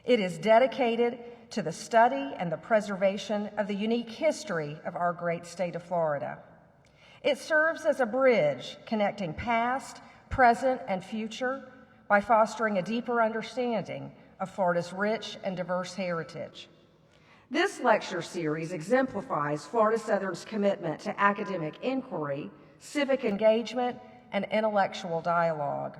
It is dedicated to the study and the preservation of the unique history of our great state of Florida. It serves as a bridge connecting past, present, and future by fostering a deeper understanding of Florida's rich and diverse heritage. This lecture series exemplifies Florida Southern's commitment to academic inquiry, civic engagement, and intellectual dialogue.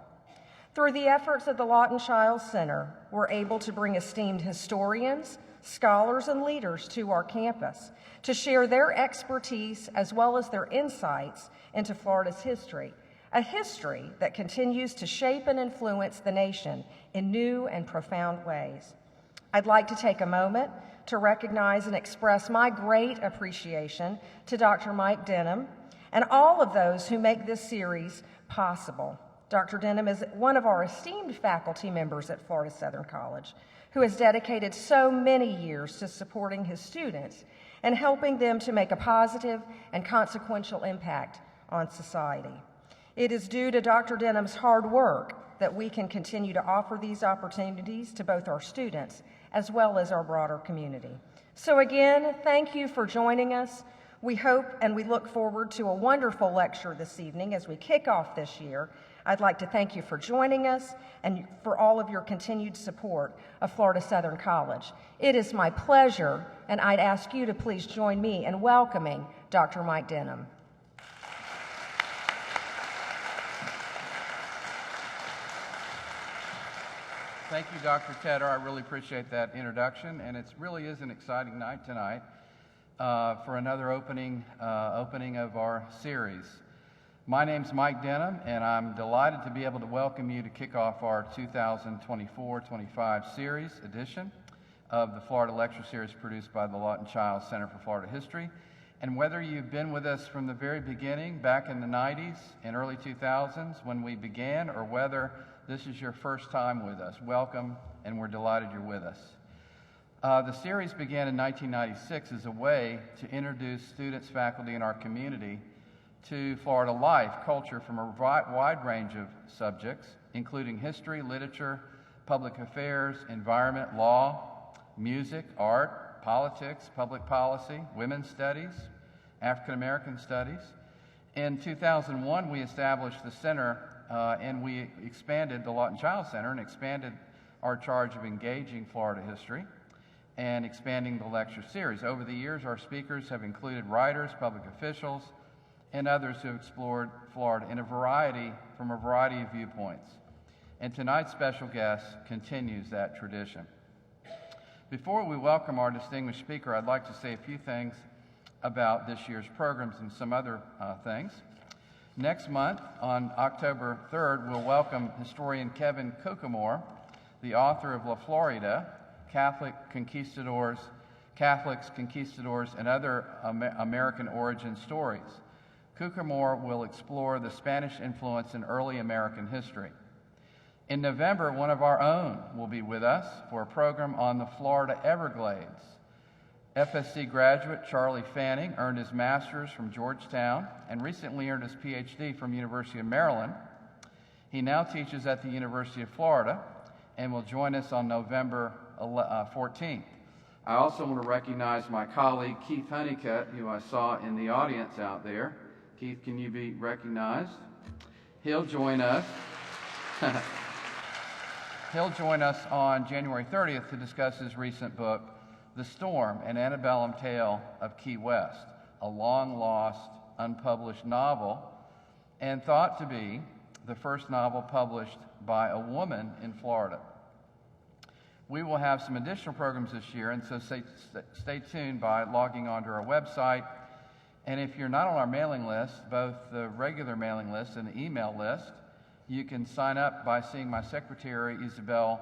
Through the efforts of the Lawton Child Center, we're able to bring esteemed historians, scholars, and leaders to our campus to share their expertise as well as their insights into Florida's history, a history that continues to shape and influence the nation in new and profound ways. I'd like to take a moment to recognize and express my great appreciation to Dr. Mike Denham and all of those who make this series possible. Dr. Denham is one of our esteemed faculty members at Florida Southern College who has dedicated so many years to supporting his students and helping them to make a positive and consequential impact on society. It is due to Dr. Denham's hard work that we can continue to offer these opportunities to both our students as well as our broader community. So again, thank you for joining us. We hope and we look forward to a wonderful lecture this evening as we kick off this year. I'd like to thank you for joining us and for all of your continued support of Florida Southern College. It is my pleasure, and I'd ask you to please join me in welcoming Dr. Mike Denham. Thank you, Dr. Tedder. I really appreciate that introduction, and it really is an exciting night tonight for another opening of our series. My name's Mike Denham, and I'm delighted to be able to welcome you to kick off our 2024-25 series edition of the Florida Lecture Series produced by the Lawton Child Center for Florida History. And whether you've been with us from the very beginning, back in the 90s and early 2000s when we began, or whether this is your first time with us, welcome, and we're delighted you're with us. The series began in 1996 as a way to introduce students, faculty, and our community to Florida life, culture from a wide range of subjects, including history, literature, public affairs, environment, law, music, art, politics, public policy, women's studies, African American studies. In 2001, we established the center and we expanded the Lawton Child Center and expanded our charge of engaging Florida history and expanding the lecture series. Over the years, our speakers have included writers, public officials, and others who have explored Florida from a variety of viewpoints. And tonight's special guest continues that tradition. Before we welcome our distinguished speaker, I'd like to say a few things about this year's programs and some other things. Next month, on October 3rd, we'll welcome historian Kevin Kukamore, the author of La Florida, Catholics, Conquistadors, and Other American Origin Stories. Kukamore will explore the Spanish influence in early American history. In November, one of our own will be with us for a program on the Florida Everglades. FSC graduate Charlie Fanning earned his master's from Georgetown and recently earned his PhD from University of Maryland. He now teaches at the University of Florida and will join us on November 14th. I also want to recognize my colleague Keith Honeycutt, who I saw in the audience out there. Keith, can you be recognized? He'll join us. He'll join us on January 30th to discuss his recent book, The Storm, an Antebellum Tale of Key West, a long-lost, unpublished novel, and thought to be the first novel published by a woman in Florida. We will have some additional programs this year, and so stay tuned by logging onto our website. And if you're not on our mailing list, both the regular mailing list and the email list, you can sign up by seeing my secretary, Isabel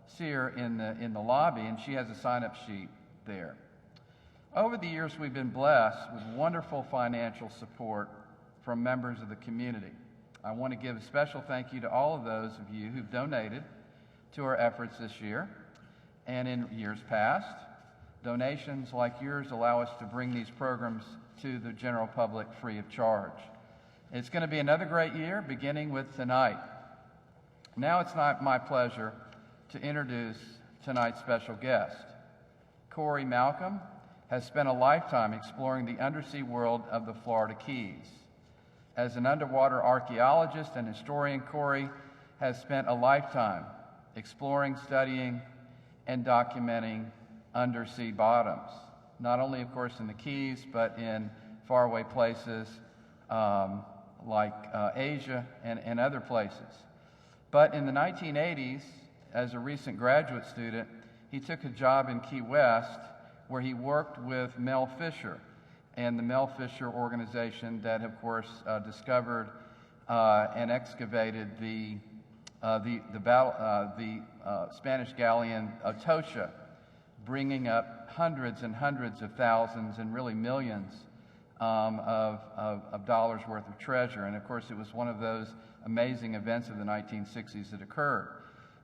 Sear, in the lobby, and she has a sign-up sheet there. Over the years, we've been blessed with wonderful financial support from members of the community. I want to give a special thank you to all of those of you who've donated to our efforts this year and in years past. Donations like yours allow us to bring these programs to the general public free of charge. It's going to be another great year, beginning with tonight. Now it's my pleasure to introduce tonight's special guest. Corey Malcom has spent a lifetime exploring the undersea world of the Florida Keys. As an underwater archaeologist and historian, Corey has spent a lifetime exploring, studying, and documenting undersea bottoms, not only, of course, in the Keys, but in faraway places like Asia and other places. But in the 1980s, as a recent graduate student, he took a job in Key West where he worked with Mel Fisher and the Mel Fisher organization that, of course, discovered and excavated the Spanish galleon Atocha, bringing up hundreds and hundreds of thousands and really millions of dollars worth of treasure. And of course, it was one of those amazing events of the 1960s that occurred.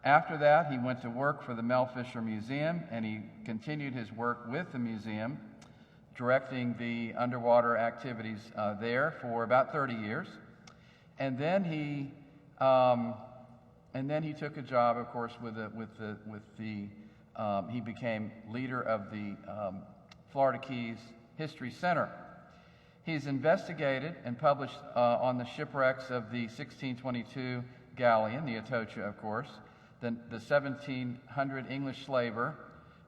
After that, he went to work for the Mel Fisher Museum, and he continued his work with the museum, directing the underwater activities there for about 30 years. And then he took a job, of course, he became leader of the Florida Keys History Center. He's investigated and published on the shipwrecks of the 1622 galleon, the Atocha, of course, the 1700 English slaver,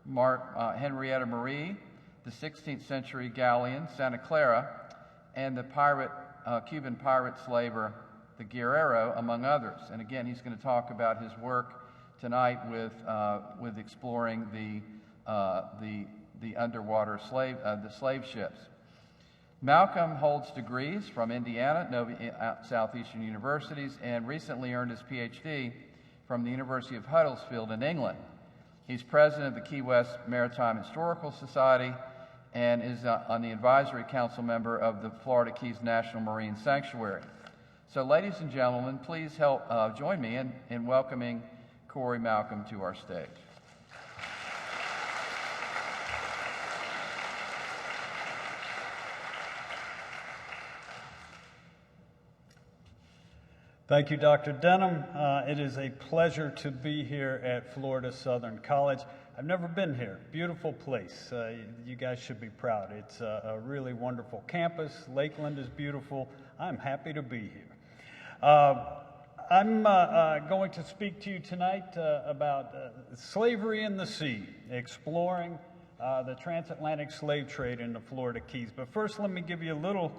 Henrietta Marie, the 16th century galleon, Santa Clara, and the Cuban pirate slaver, the Guerrero, among others. And again, he's going to talk about his work tonight with exploring the underwater slave ships. Malcom holds degrees from Indiana, Southeastern universities, and recently earned his PhD from the University of Huddersfield in England. He's president of the Key West Maritime Historical Society and is on the advisory council member of the Florida Keys National Marine Sanctuary. So, ladies and gentlemen, please help join me in welcoming Corey Malcom to our stage. Thank you, Dr. Denham. It is a pleasure to be here at Florida Southern College. I've never been here. Beautiful place. You guys should be proud. It's a really wonderful campus. Lakeland is beautiful. I'm happy to be here. I'm going to speak to you tonight about slavery in the sea, exploring the transatlantic slave trade in the Florida Keys. But first, let me give you a little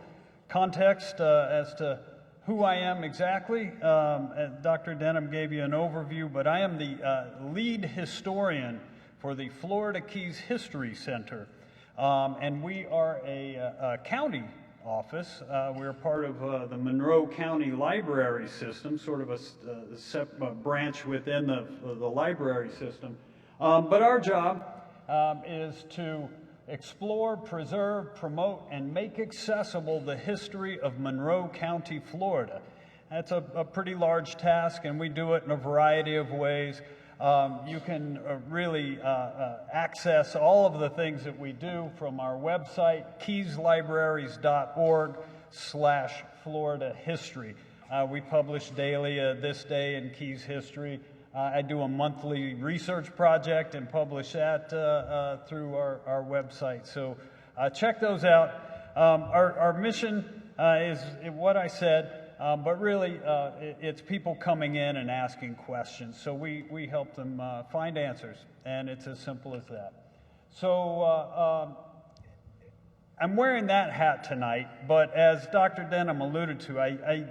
context as to who I am exactly. Dr. Denham gave you an overview, but I am the lead historian for the Florida Keys History Center. And we are a county office. We're part of the Monroe County Library System, sort of a branch within the library system. But our job is to explore, preserve, promote, and make accessible the history of Monroe County, Florida. That's a pretty large task, and we do it in a variety of ways. You can really access all of the things that we do from our website, keyslibraries.org/Florida History. We publish daily This Day in Keys History. I do a monthly research project and publish that through our website. So check those out. Our mission is what I said, but really it's people coming in and asking questions. So we help them find answers, and it's as simple as that. So I'm wearing that hat tonight, but as Dr. Denham alluded to, I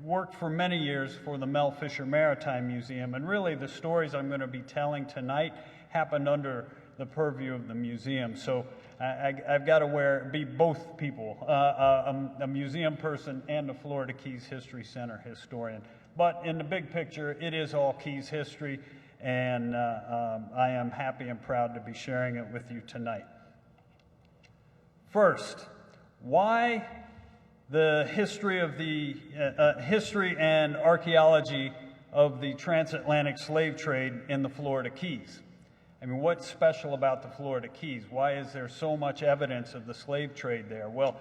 worked for many years for the Mel Fisher Maritime Museum, and really the stories I'm going to be telling tonight happened under the purview of the museum. So I've got to be both people, a museum person and a Florida Keys History Center historian. But in the big picture, it is all Keys history, and I am happy and proud to be sharing it with you tonight. First, why the history of the history and archaeology of the transatlantic slave trade in the Florida Keys? I mean, what's special about the Florida Keys? Why is there so much evidence of the slave trade there? Well,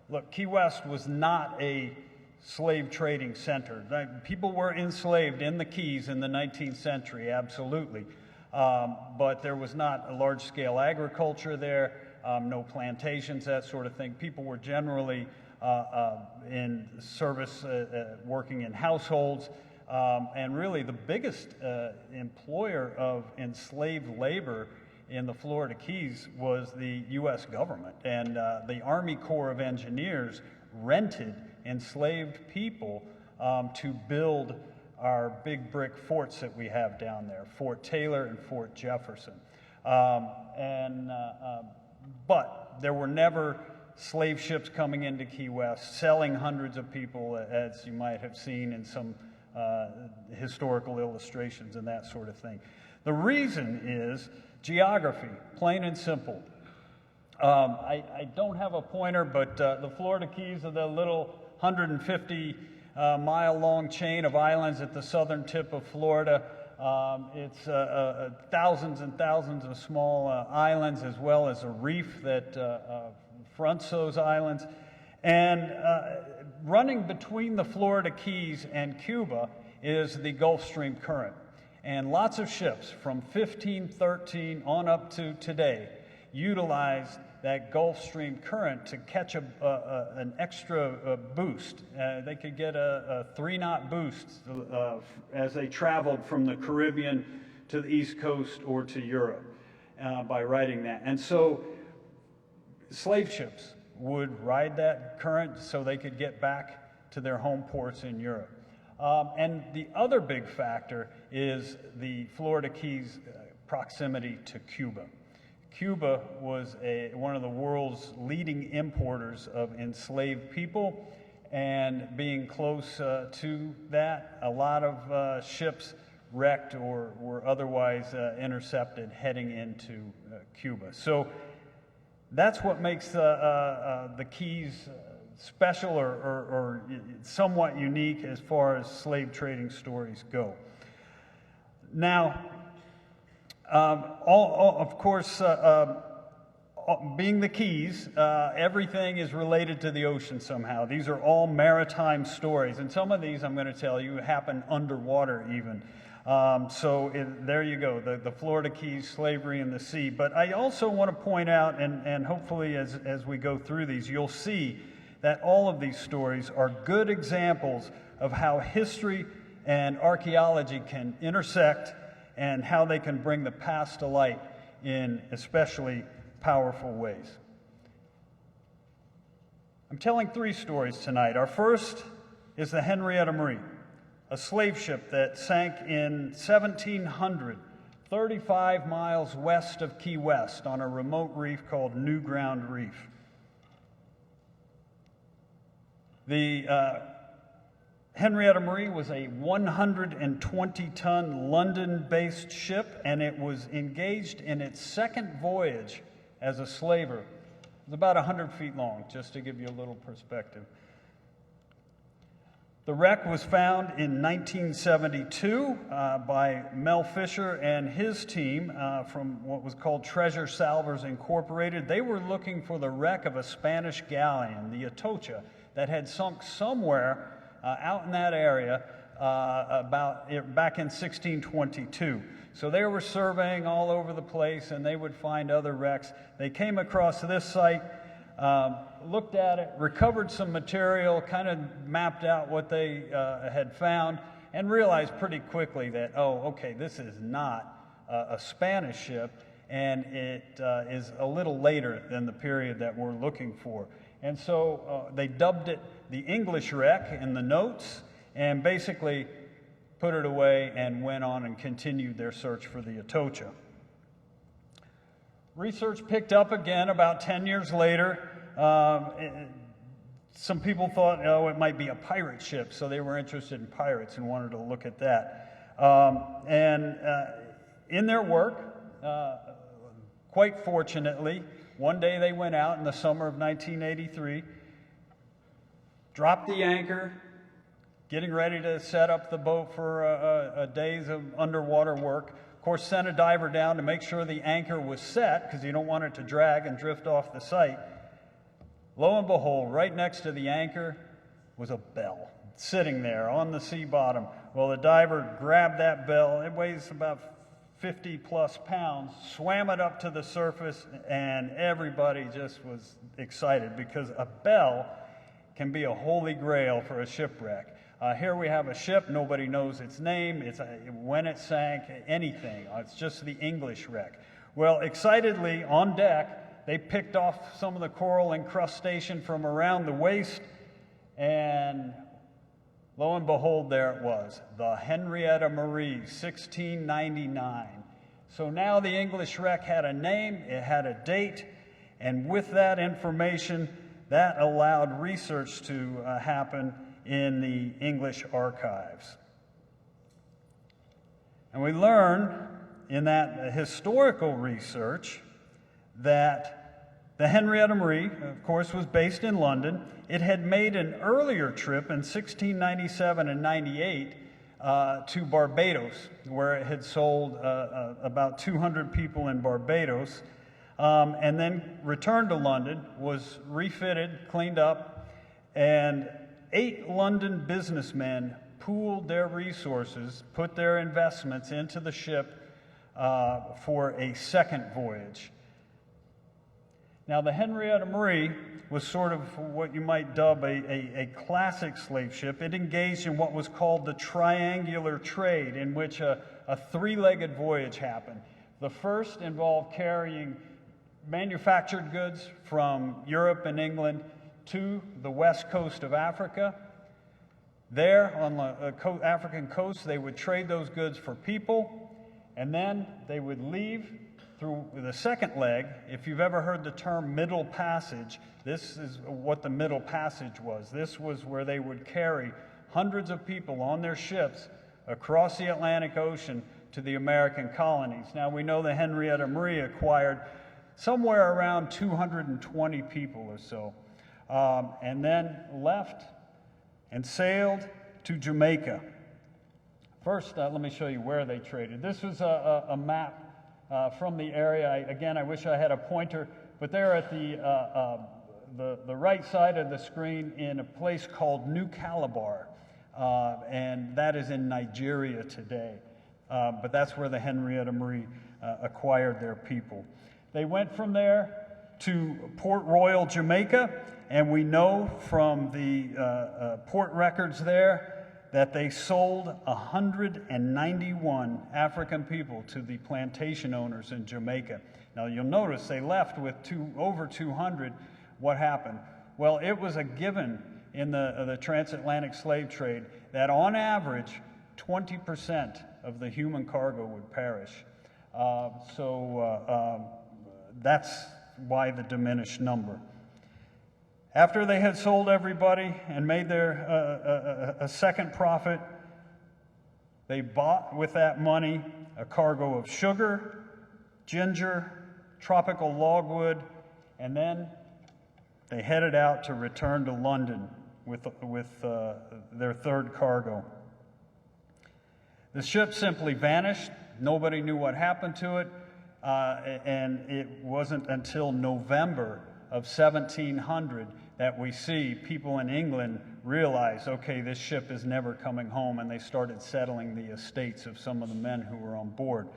look, Key West was not a slave trading center. People were enslaved in the Keys in the 19th century, absolutely. But there was not a large-scale agriculture there, no plantations, that sort of thing. People were generally in service, working in households, and really the biggest employer of enslaved labor in the Florida Keys was the U.S. government. And the Army Corps of Engineers rented enslaved people to build our big brick forts that we have down there, Fort Taylor and Fort Jefferson. But there were never slave ships coming into Key West, selling hundreds of people, as you might have seen in some historical illustrations and that sort of thing. The reason is geography, plain and simple. I don't have a pointer, but the Florida Keys are the little 150-mile-long chain of islands at the southern tip of Florida. It's thousands and thousands of small islands, as well as a reef that fronts those islands. And running between the Florida Keys and Cuba is the Gulf Stream current. And lots of ships from 1513 on up to today utilize that Gulf Stream current to catch an extra boost. They could get a 3-knot boost as they traveled from the Caribbean to the East Coast or to Europe by riding that. And so slave ships would ride that current so they could get back to their home ports in Europe. And the other big factor is the Florida Keys' proximity to Cuba. Cuba was one of the world's leading importers of enslaved people, and being close to that, a lot of ships wrecked or were otherwise intercepted heading into Cuba. So that's what makes the Keys special or somewhat unique as far as slave trading stories go. Now, of course, being the Keys, everything is related to the ocean somehow. These are all maritime stories, and some of these, I'm going to tell you, happen underwater even. There you go, the Florida Keys, slavery in the sea. But I also want to point out, and hopefully as we go through these, you'll see that all of these stories are good examples of how history and archaeology can intersect and how they can bring the past to light in especially powerful ways. I'm telling 3 stories tonight. Our first is the Henrietta Marie, a slave ship that sank in 1700, 35 miles west of Key West on a remote reef called New Ground Reef. The Henrietta Marie was a 120-ton London-based ship, and it was engaged in its second voyage as a slaver. It was about 100 feet long, just to give you a little perspective. The wreck was found in 1972 by Mel Fisher and his team from what was called Treasure Salvers Incorporated. They were looking for the wreck of a Spanish galleon, the Atocha, that had sunk somewhere out in that area back in 1622. So they were surveying all over the place, and they would find other wrecks. They came across this site, looked at it, recovered some material, kind of mapped out what they had found, and realized pretty quickly that, oh, okay, this is not a Spanish ship, and it is a little later than the period that we're looking for. And so they dubbed it the English wreck in the notes, and basically put it away and went on and continued their search for the Atocha. Research picked up again about 10 years later. Some people thought, oh, it might be a pirate ship, so they were interested in pirates and wanted to look at that. In their work, quite fortunately, one day they went out in the summer of 1983, dropped the anchor, getting ready to set up the boat for a days of underwater work. Of course, sent a diver down to make sure the anchor was set, because you don't want it to drag and drift off the site. Lo and behold, right next to the anchor was a bell sitting there on the sea bottom. Well, the diver grabbed that bell. It weighs about 50 plus pounds, swam it up to the surface, and everybody just was excited because a bell can be a holy grail for a shipwreck. Here we have a ship, nobody knows its name, when it sank, anything. It's just the English wreck. Well, excitedly on deck, they picked off some of the coral incrustation from around the waist, and lo and behold, there it was, the Henrietta Marie, 1699. So now the English wreck had a name, it had a date, and with that information, that allowed research to happen in the English archives. And we learn in that historical research that the Henrietta Marie, of course, was based in London. It had made an earlier trip in 1697 and 98 to Barbados, where it had sold about 200 people in Barbados, and then returned to London, was refitted, cleaned up, and 8 London businessmen pooled their resources, put their investments into the ship for a second voyage. Now, the Henrietta Marie was sort of what you might dub a classic slave ship. It engaged in what was called the triangular trade, in which a three-legged voyage happened. The first involved carrying manufactured goods from Europe and England to the west coast of Africa. There, on the African coast, they would trade those goods for people, and then they would leave through the second leg. If you've ever heard the term Middle Passage, this is what the Middle Passage was. This was where they would carry hundreds of people on their ships across the Atlantic Ocean to the American colonies. Now, we know the Henrietta Marie acquired somewhere around 220 people or so, and then left and sailed to Jamaica. First, let me show you where they traded. This was a map from the area. Again, I wish I had a pointer, but they're at the right side of the screen in a place called New Calabar, and that is in Nigeria today. But that's where the Henrietta Marie acquired their people. They went from there to Port Royal, Jamaica, and we know from the port records there that they sold 191 African people to the plantation owners in Jamaica. Now, you'll notice they left with over 200. What happened? Well, it was a given in the transatlantic slave trade that on average 20% of the human cargo would perish. That's why the diminished number. After they had sold everybody and made their a second profit, they bought with that money a cargo of sugar, ginger, tropical logwood, and then they headed out to return to London with their third cargo. The ship simply vanished. Nobody knew what happened to it, and it wasn't until November of 1700 that we see people in England realize, okay, this ship is never coming home, and they started settling the estates of some of the men who were on board.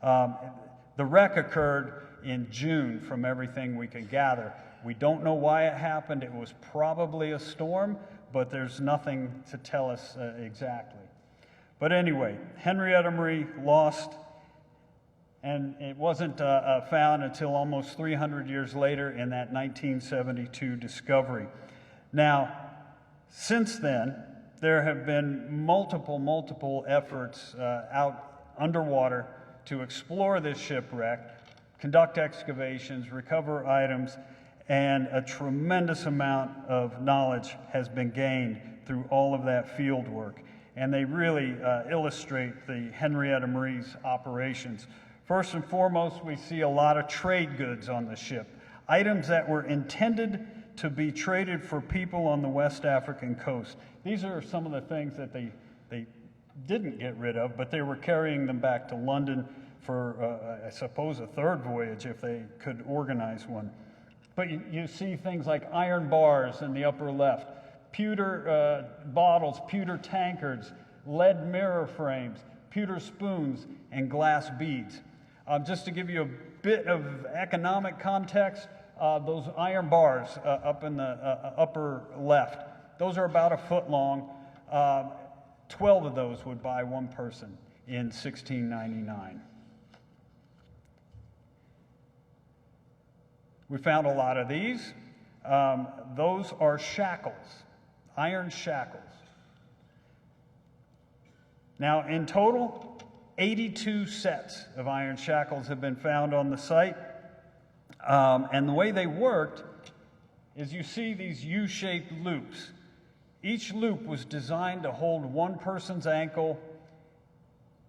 The wreck occurred in June, from everything we could gather. We don't know why it happened. It was probably a storm, but there's nothing to tell us exactly. But anyway, Henrietta Marie lost, and it wasn't found until almost 300 years later in that 1972 discovery. Now, since then, there have been multiple efforts out underwater to explore this shipwreck, conduct excavations, recover items, and a tremendous amount of knowledge has been gained through all of that field work. And they really illustrate the Henrietta Marie's operations. First and foremost, we see a lot of trade goods on the ship, items that were intended to be traded for people on the West African coast. These are some of the things that they didn't get rid of, but they were carrying them back to London for, I suppose, a third voyage if they could organize one. But you see things like iron bars in the upper left, pewter bottles, pewter tankards, lead mirror frames, pewter spoons, and glass beads. Just to give you a bit of economic context, those iron bars up in the upper left, those are about a foot long. 12 of those would buy one person in 1699. We found a lot of these. Those are shackles, iron shackles. Now, in total, 82 sets of iron shackles have been found on the site. And the way they worked is you see these U-shaped loops. Each loop was designed to hold one person's ankle,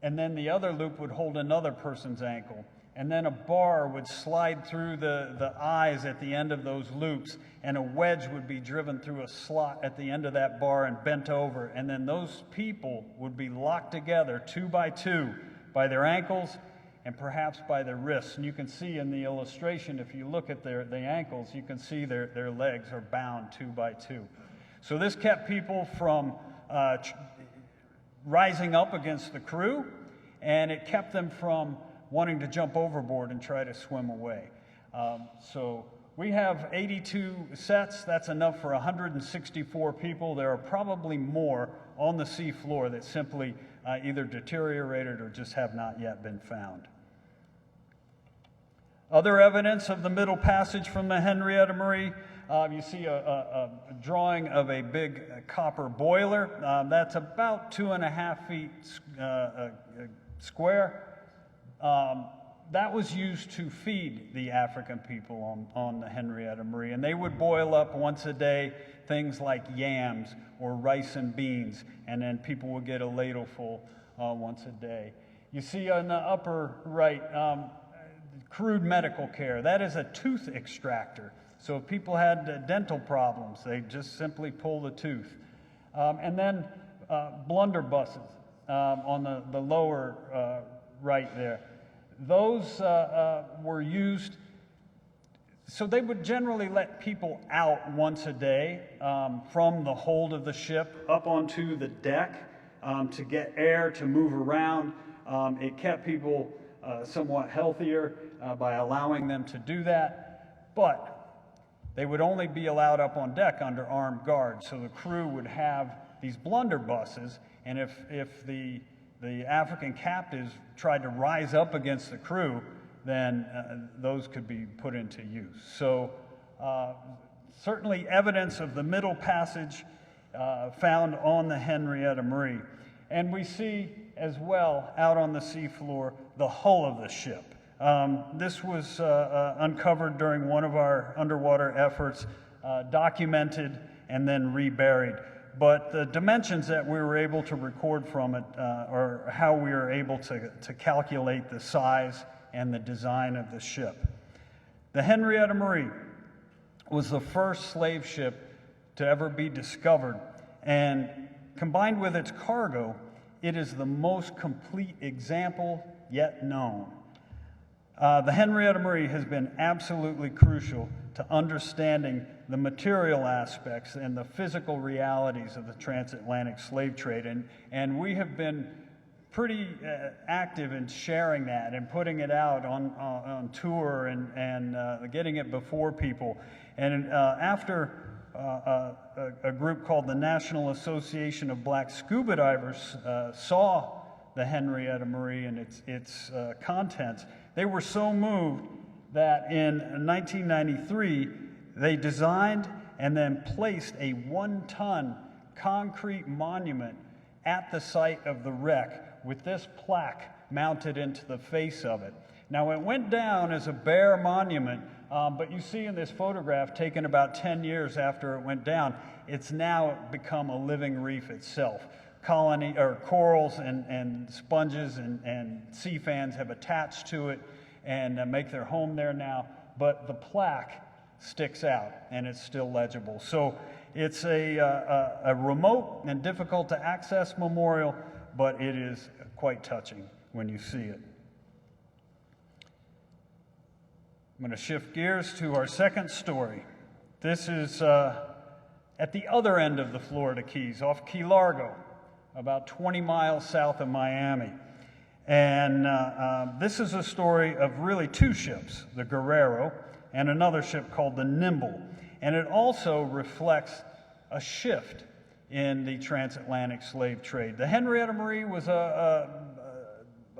and then the other loop would hold another person's ankle. And then a bar would slide through the eyes at the end of those loops, and a wedge would be driven through a slot at the end of that bar and bent over. And then those people would be locked together 2 by 2 by their ankles and perhaps by their wrists. And you can see in the illustration, if you look at the ankles, you can see their legs are bound 2 by 2. So this kept people from rising up against the crew, and it kept them from wanting to jump overboard and try to swim away. So we have 82 sets. That's enough for 164 people. There are probably more on the sea floor that simply either deteriorated or just have not yet been found. Other evidence of the middle passage from the Henrietta Marie, you see a drawing of a big copper boiler. That's about 2.5 feet square. That was used to feed the African people on the Henrietta Marie, and they would boil up once a day things like yams or rice and beans, and then people would get a ladleful once a day. You see on the upper right, crude medical care. That is a tooth extractor. So if people had dental problems, they just simply pull the tooth. And then blunderbusses on the lower right there. Those were used, so they would generally let people out once a day from the hold of the ship up onto the deck to get air, to move around. It kept people somewhat healthier by allowing them to do that, but they would only be allowed up on deck under armed guard. So the crew would have these blunderbusses, and if the African captives tried to rise up against the crew, then those could be put into use. So certainly evidence of the middle passage found on the Henrietta Marie. And we see as well out on the seafloor the hull of the ship. This was uncovered during one of our underwater efforts, documented and then reburied. But the dimensions that we were able to record from it, or how we were able to calculate the size and the design of the ship. The Henrietta Marie was the first slave ship to ever be discovered, and combined with its cargo, it is the most complete example yet known. The Henrietta Marie has been absolutely crucial to understanding the material aspects and the physical realities of the transatlantic slave trade. And we have been pretty active in sharing that and putting it out on tour and getting it before people. And after a group called the National Association of Black Scuba Divers saw the Henrietta Marie and its contents, they were so moved that in 1993, they designed and then placed a 1-ton concrete monument at the site of the wreck with this plaque mounted into the face of it. Now, it went down as a bare monument, but you see in this photograph taken about 10 years after it went down, it's now become a living reef itself. Corals and sponges and sea fans have attached to it and make their home there now, but the plaque sticks out and it's still legible. So it's a remote and difficult to access memorial, but it is quite touching when you see it. I'm going to shift gears to our second story. This is at the other end of the Florida Keys, off Key Largo, about 20 miles south of Miami. And this is a story of really two ships, the Guerrero and another ship called the Nimble. And it also reflects a shift in the transatlantic slave trade. The Henrietta Marie was a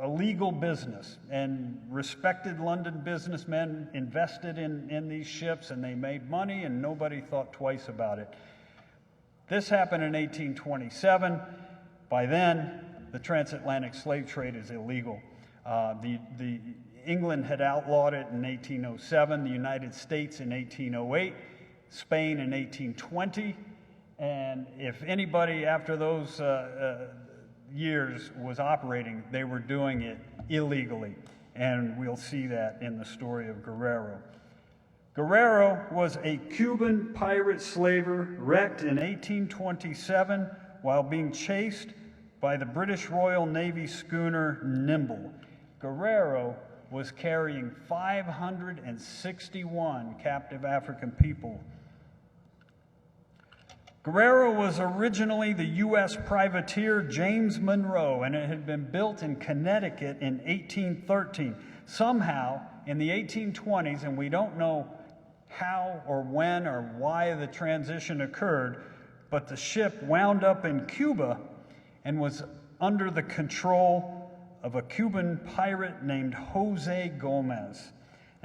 legal business, and respected London businessmen invested in these ships, and they made money, and nobody thought twice about it. This happened in 1827. By then, the transatlantic slave trade is illegal. England had outlawed it in 1807, the United States in 1808, Spain in 1820, and if anybody after those years was operating, they were doing it illegally, and we'll see that in the story of Guerrero. Guerrero was a Cuban pirate slaver wrecked in 1827 while being chased by the British Royal Navy schooner Nimble. Guerrero was carrying 561 captive African people. Guerrero was originally the U.S. privateer James Monroe, and it had been built in Connecticut in 1813. Somehow, in the 1820s, and we don't know how or when or why the transition occurred, but the ship wound up in Cuba and was under the control of a Cuban pirate named Jose Gomez.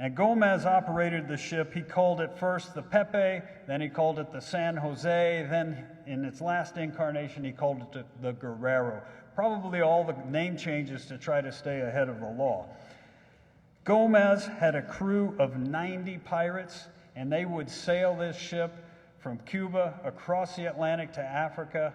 And Gomez operated the ship. He called it first the Pepe, then he called it the San Jose, then in its last incarnation he called it the Guerrero. Probably all the name changes to try to stay ahead of the law. Gomez had a crew of 90 pirates, and they would sail this ship from Cuba across the Atlantic to Africa,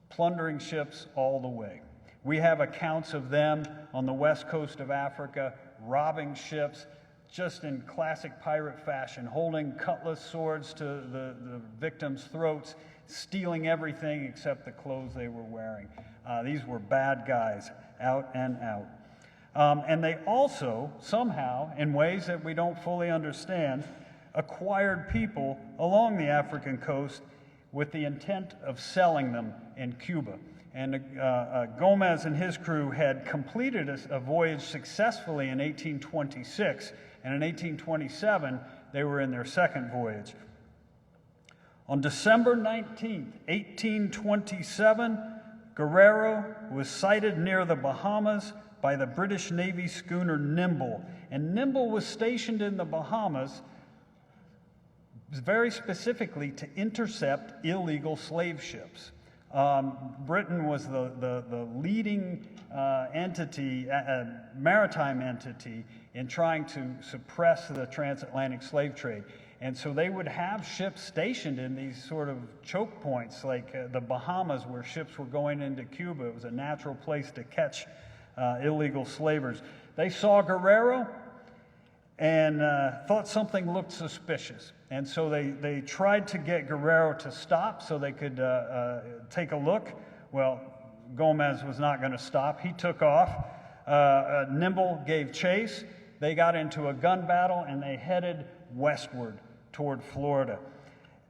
plundering ships all the way. We have accounts of them on the west coast of Africa, robbing ships, just in classic pirate fashion, holding cutlass swords to the victims' throats, stealing everything except the clothes they were wearing. These were bad guys, out and out. And they also, somehow, in ways that we don't fully understand, acquired people along the African coast with the intent of selling them in Cuba. And Gomez and his crew had completed a voyage successfully in 1826, and in 1827, they were in their second voyage. On December 19th, 1827, Guerrero was sighted near the Bahamas by the British Navy schooner Nimble. And Nimble was stationed in the Bahamas very specifically to intercept illegal slave ships. Britain was the leading maritime entity in trying to suppress the transatlantic slave trade. And so they would have ships stationed in these sort of choke points, like the Bahamas, where ships were going into Cuba. It was a natural place to catch illegal slavers. They saw Guerrero and thought something looked suspicious. And so they tried to get Guerrero to stop so they could take a look. Well, Gomez was not going to stop. He took off. Nimble gave chase. They got into a gun battle, and they headed westward toward Florida.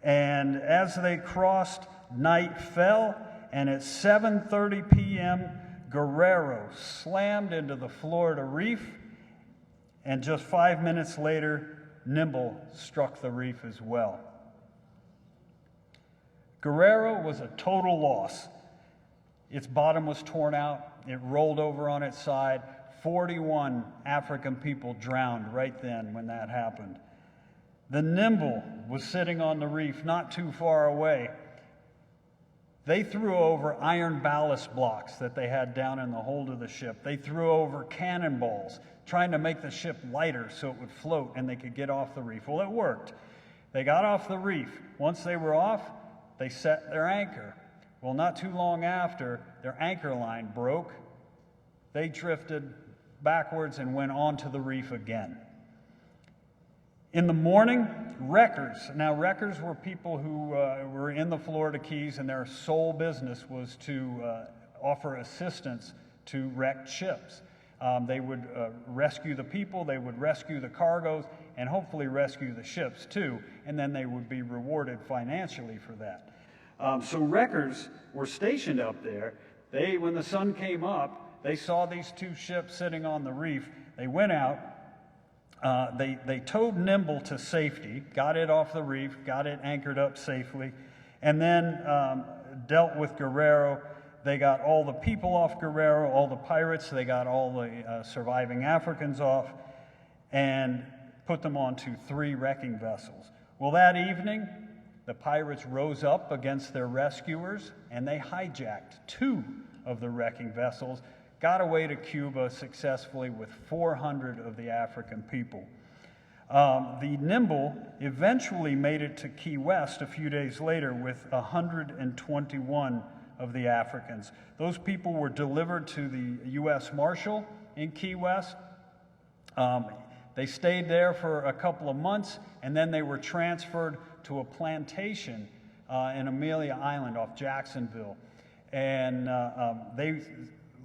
And as they crossed, night fell, and at 7:30 p.m., Guerrero slammed into the Florida Reef, and just 5 minutes later, Nimble struck the reef as well. Guerrero was a total loss. Its bottom was torn out. It rolled over on its side. 41 African people drowned right then when that happened. The Nimble was sitting on the reef not too far away. They threw over iron ballast blocks that they had down in the hold of the ship. They threw over cannonballs, trying to make the ship lighter so it would float and they could get off the reef. Well, it worked. They got off the reef. Once they were off, they set their anchor. Well, not too long after, their anchor line broke. They drifted backwards and went onto the reef again. In the morning, wreckers. Now, wreckers were people who were in the Florida Keys, and their sole business was to offer assistance to wrecked ships. They would rescue the people, they would rescue the cargoes, and hopefully rescue the ships too, and then they would be rewarded financially for that. So wreckers were stationed up there. When the sun came up, They saw these two ships sitting on the reef. They went out. They towed Nimble to safety, got it off the reef, got it anchored up safely, and then dealt with Guerrero. They got all the people off Guerrero, all the pirates. They got all the surviving Africans off and put them onto 3 wrecking vessels. Well, that evening, the pirates rose up against their rescuers, and they hijacked 2 of the wrecking vessels, got away to Cuba successfully with 400 of the African people. The Nimble eventually made it to Key West a few days later with 121 of the Africans. Those people were delivered to the U.S. Marshal in Key West. They stayed there for a couple of months, and then they were transferred to a plantation in Amelia Island off Jacksonville. And they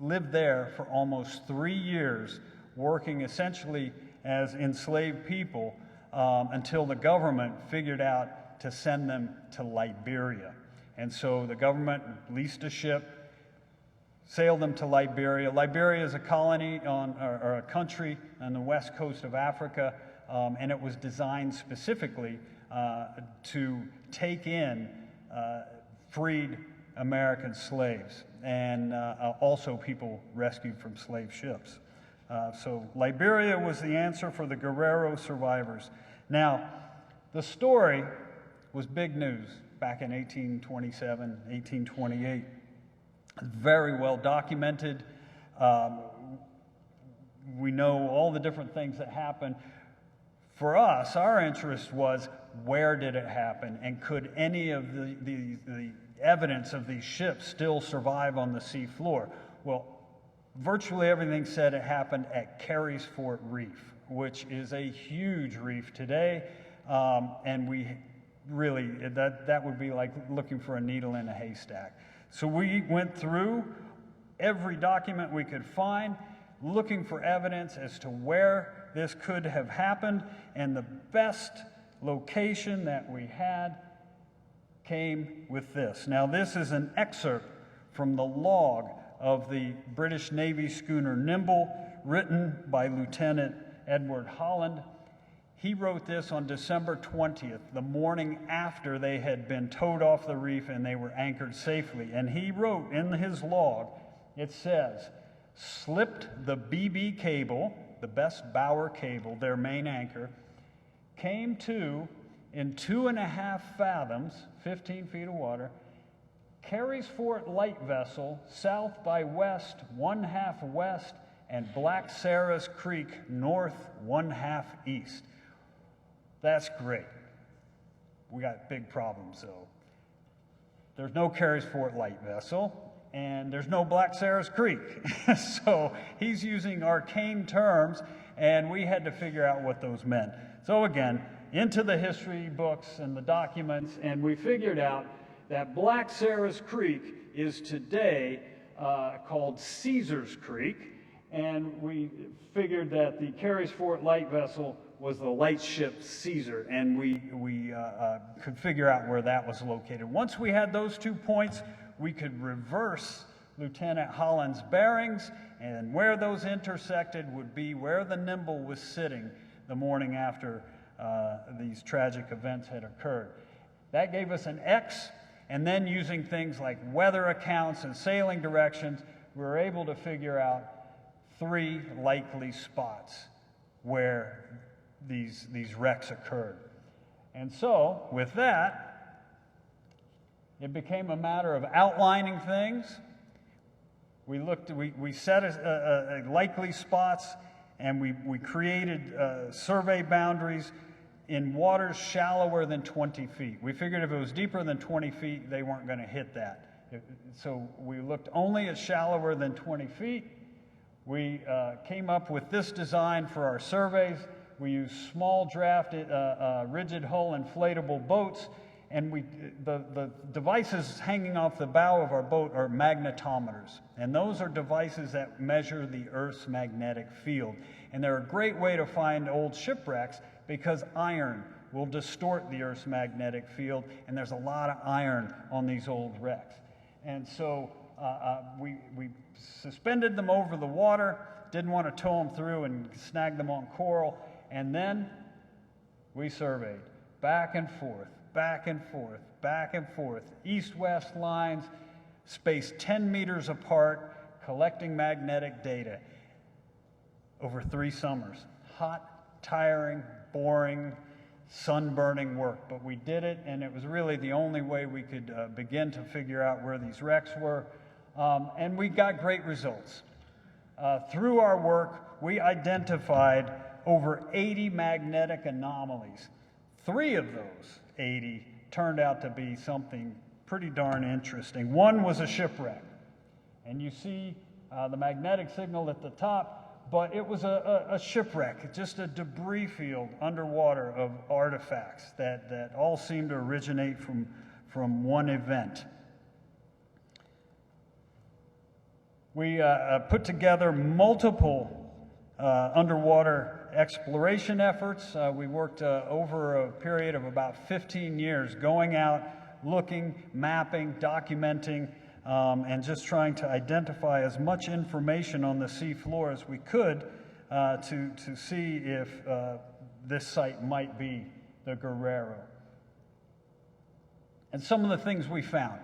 lived there for almost 3 years, working essentially as enslaved people until the government figured out to send them to Liberia. And so the government leased a ship, sailed them to Liberia. Liberia is a colony or a country on the west coast of Africa, and it was designed specifically to take in freed American slaves and also people rescued from slave ships. So Liberia was the answer for the Guerrero survivors. Now, the story was big news back in 1827, 1828. Very well documented. We know all the different things that happened. For us, our interest was, where did it happen? And could any of the evidence of these ships still survive on the sea floor? Well, virtually everything said it happened at Carey's Fort Reef, which is a huge reef today. And we really, that would be like looking for a needle in a haystack. So we went through every document we could find, looking for evidence as to where this could have happened, and the best location that we had came with this. Now, this is an excerpt from the log of the British Navy schooner Nimble, written by Lieutenant Edward Holland. He wrote this on December 20th, the morning after they had been towed off the reef and they were anchored safely. And he wrote in his log, it says, "Slipped the BB cable, the best bower cable, their main anchor, came to in 2.5 fathoms, 15 feet of water, Carey's Fort light vessel, south by west, 1/2 west, and Black Sarah's Creek, north, 1/2 east." That's great. We got big problems, though. There's no Carey's Fort light vessel, and there's no Black Sarah's Creek. So he's using arcane terms, and we had to figure out what those meant. So again, into the history books and the documents, and we figured out that Black Sarah's Creek is today called Caesar's Creek, and we figured that the Carey's Fort light vessel was the light ship Caesar, and we could figure out where that was located. Once we had those 2 points, we could reverse Lieutenant Holland's bearings, and where those intersected would be where the Nimble was sitting the morning after these tragic events had occurred. That gave us an X, and then using things like weather accounts and sailing directions, we were able to figure out 3 likely spots where these wrecks occurred. And so, with that, it became a matter of outlining things. We set likely spots, and we created survey boundaries in waters shallower than 20 feet. We figured if it was deeper than 20 feet, they weren't going to hit that. So we looked only at shallower than 20 feet. We came up with this design for our surveys. We used small draft, rigid hull inflatable boats, and the devices hanging off the bow of our boat are magnetometers. And those are devices that measure the Earth's magnetic field. And they're a great way to find old shipwrecks because iron will distort the Earth's magnetic field, and there's a lot of iron on these old wrecks. And so we suspended them over the water, didn't want to tow them through and snag them on coral, and then we surveyed back and forth, back and forth, back and forth, east-west lines, spaced 10 meters apart, collecting magnetic data over 3 summers. Hot, tiring, boring, sun-burning work, but we did it, and it was really the only way we could begin to figure out where these wrecks were, and we got great results. Through our work, we identified over 80 magnetic anomalies. 3 of those 80 turned out to be something pretty darn interesting. One was a shipwreck, and you see the magnetic signal at the top, but it was a shipwreck, just a debris field underwater of artifacts that all seemed to originate from one event. We put together multiple underwater exploration efforts. We worked over a period of about 15 years, going out, looking, mapping, documenting, and just trying to identify as much information on the sea floor as we could to see if this site might be the Guerrero. And some of the things we found.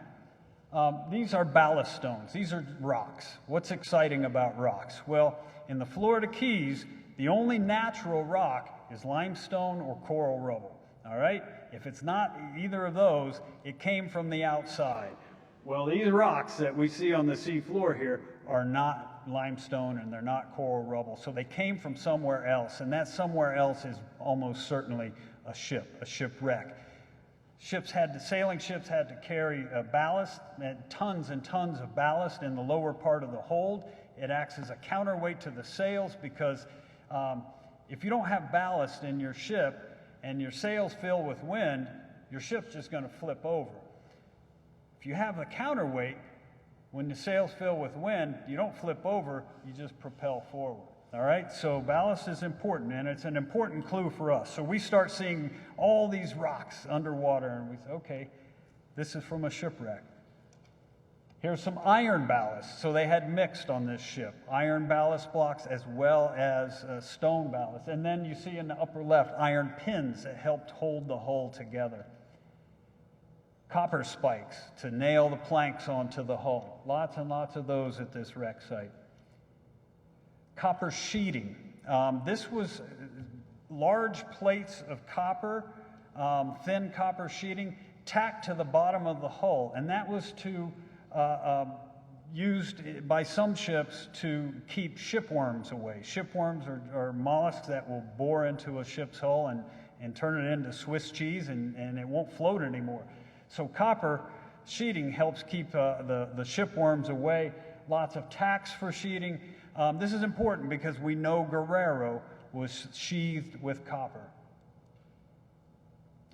These are ballast stones. These are rocks. What's exciting about rocks? Well, in the Florida Keys, the only natural rock is limestone or coral rubble. All right? If it's not either of those, it came from the outside. Well, these rocks that we see on the sea floor here are not limestone and they're not coral rubble. So they came from somewhere else, and that somewhere else is almost certainly a shipwreck. Sailing ships had to carry ballast, tons and tons of ballast in the lower part of the hold. It acts as a counterweight to the sails because if you don't have ballast in your ship and your sails fill with wind, your ship's just going to flip over. If you have a counterweight, when the sails fill with wind, you don't flip over, you just propel forward. All right, so ballast is important, and it's an important clue for us. So we start seeing all these rocks underwater, and we say, okay, this is from a shipwreck. Here's some iron ballast. So they had mixed on this ship, iron ballast blocks as well as stone ballast. And then you see in the upper left, iron pins that helped hold the hull together. Copper spikes to nail the planks onto the hull. Lots and lots of those at this wreck site. Copper sheeting. This was large plates of copper, thin copper sheeting, tacked to the bottom of the hull, and that was used by some ships to keep shipworms away. Shipworms are mollusks that will bore into a ship's hull and turn it into Swiss cheese, and it won't float anymore. So copper sheeting helps keep the shipworms away. Lots of tacks for sheeting. This is important because we know Guerrero was sheathed with copper.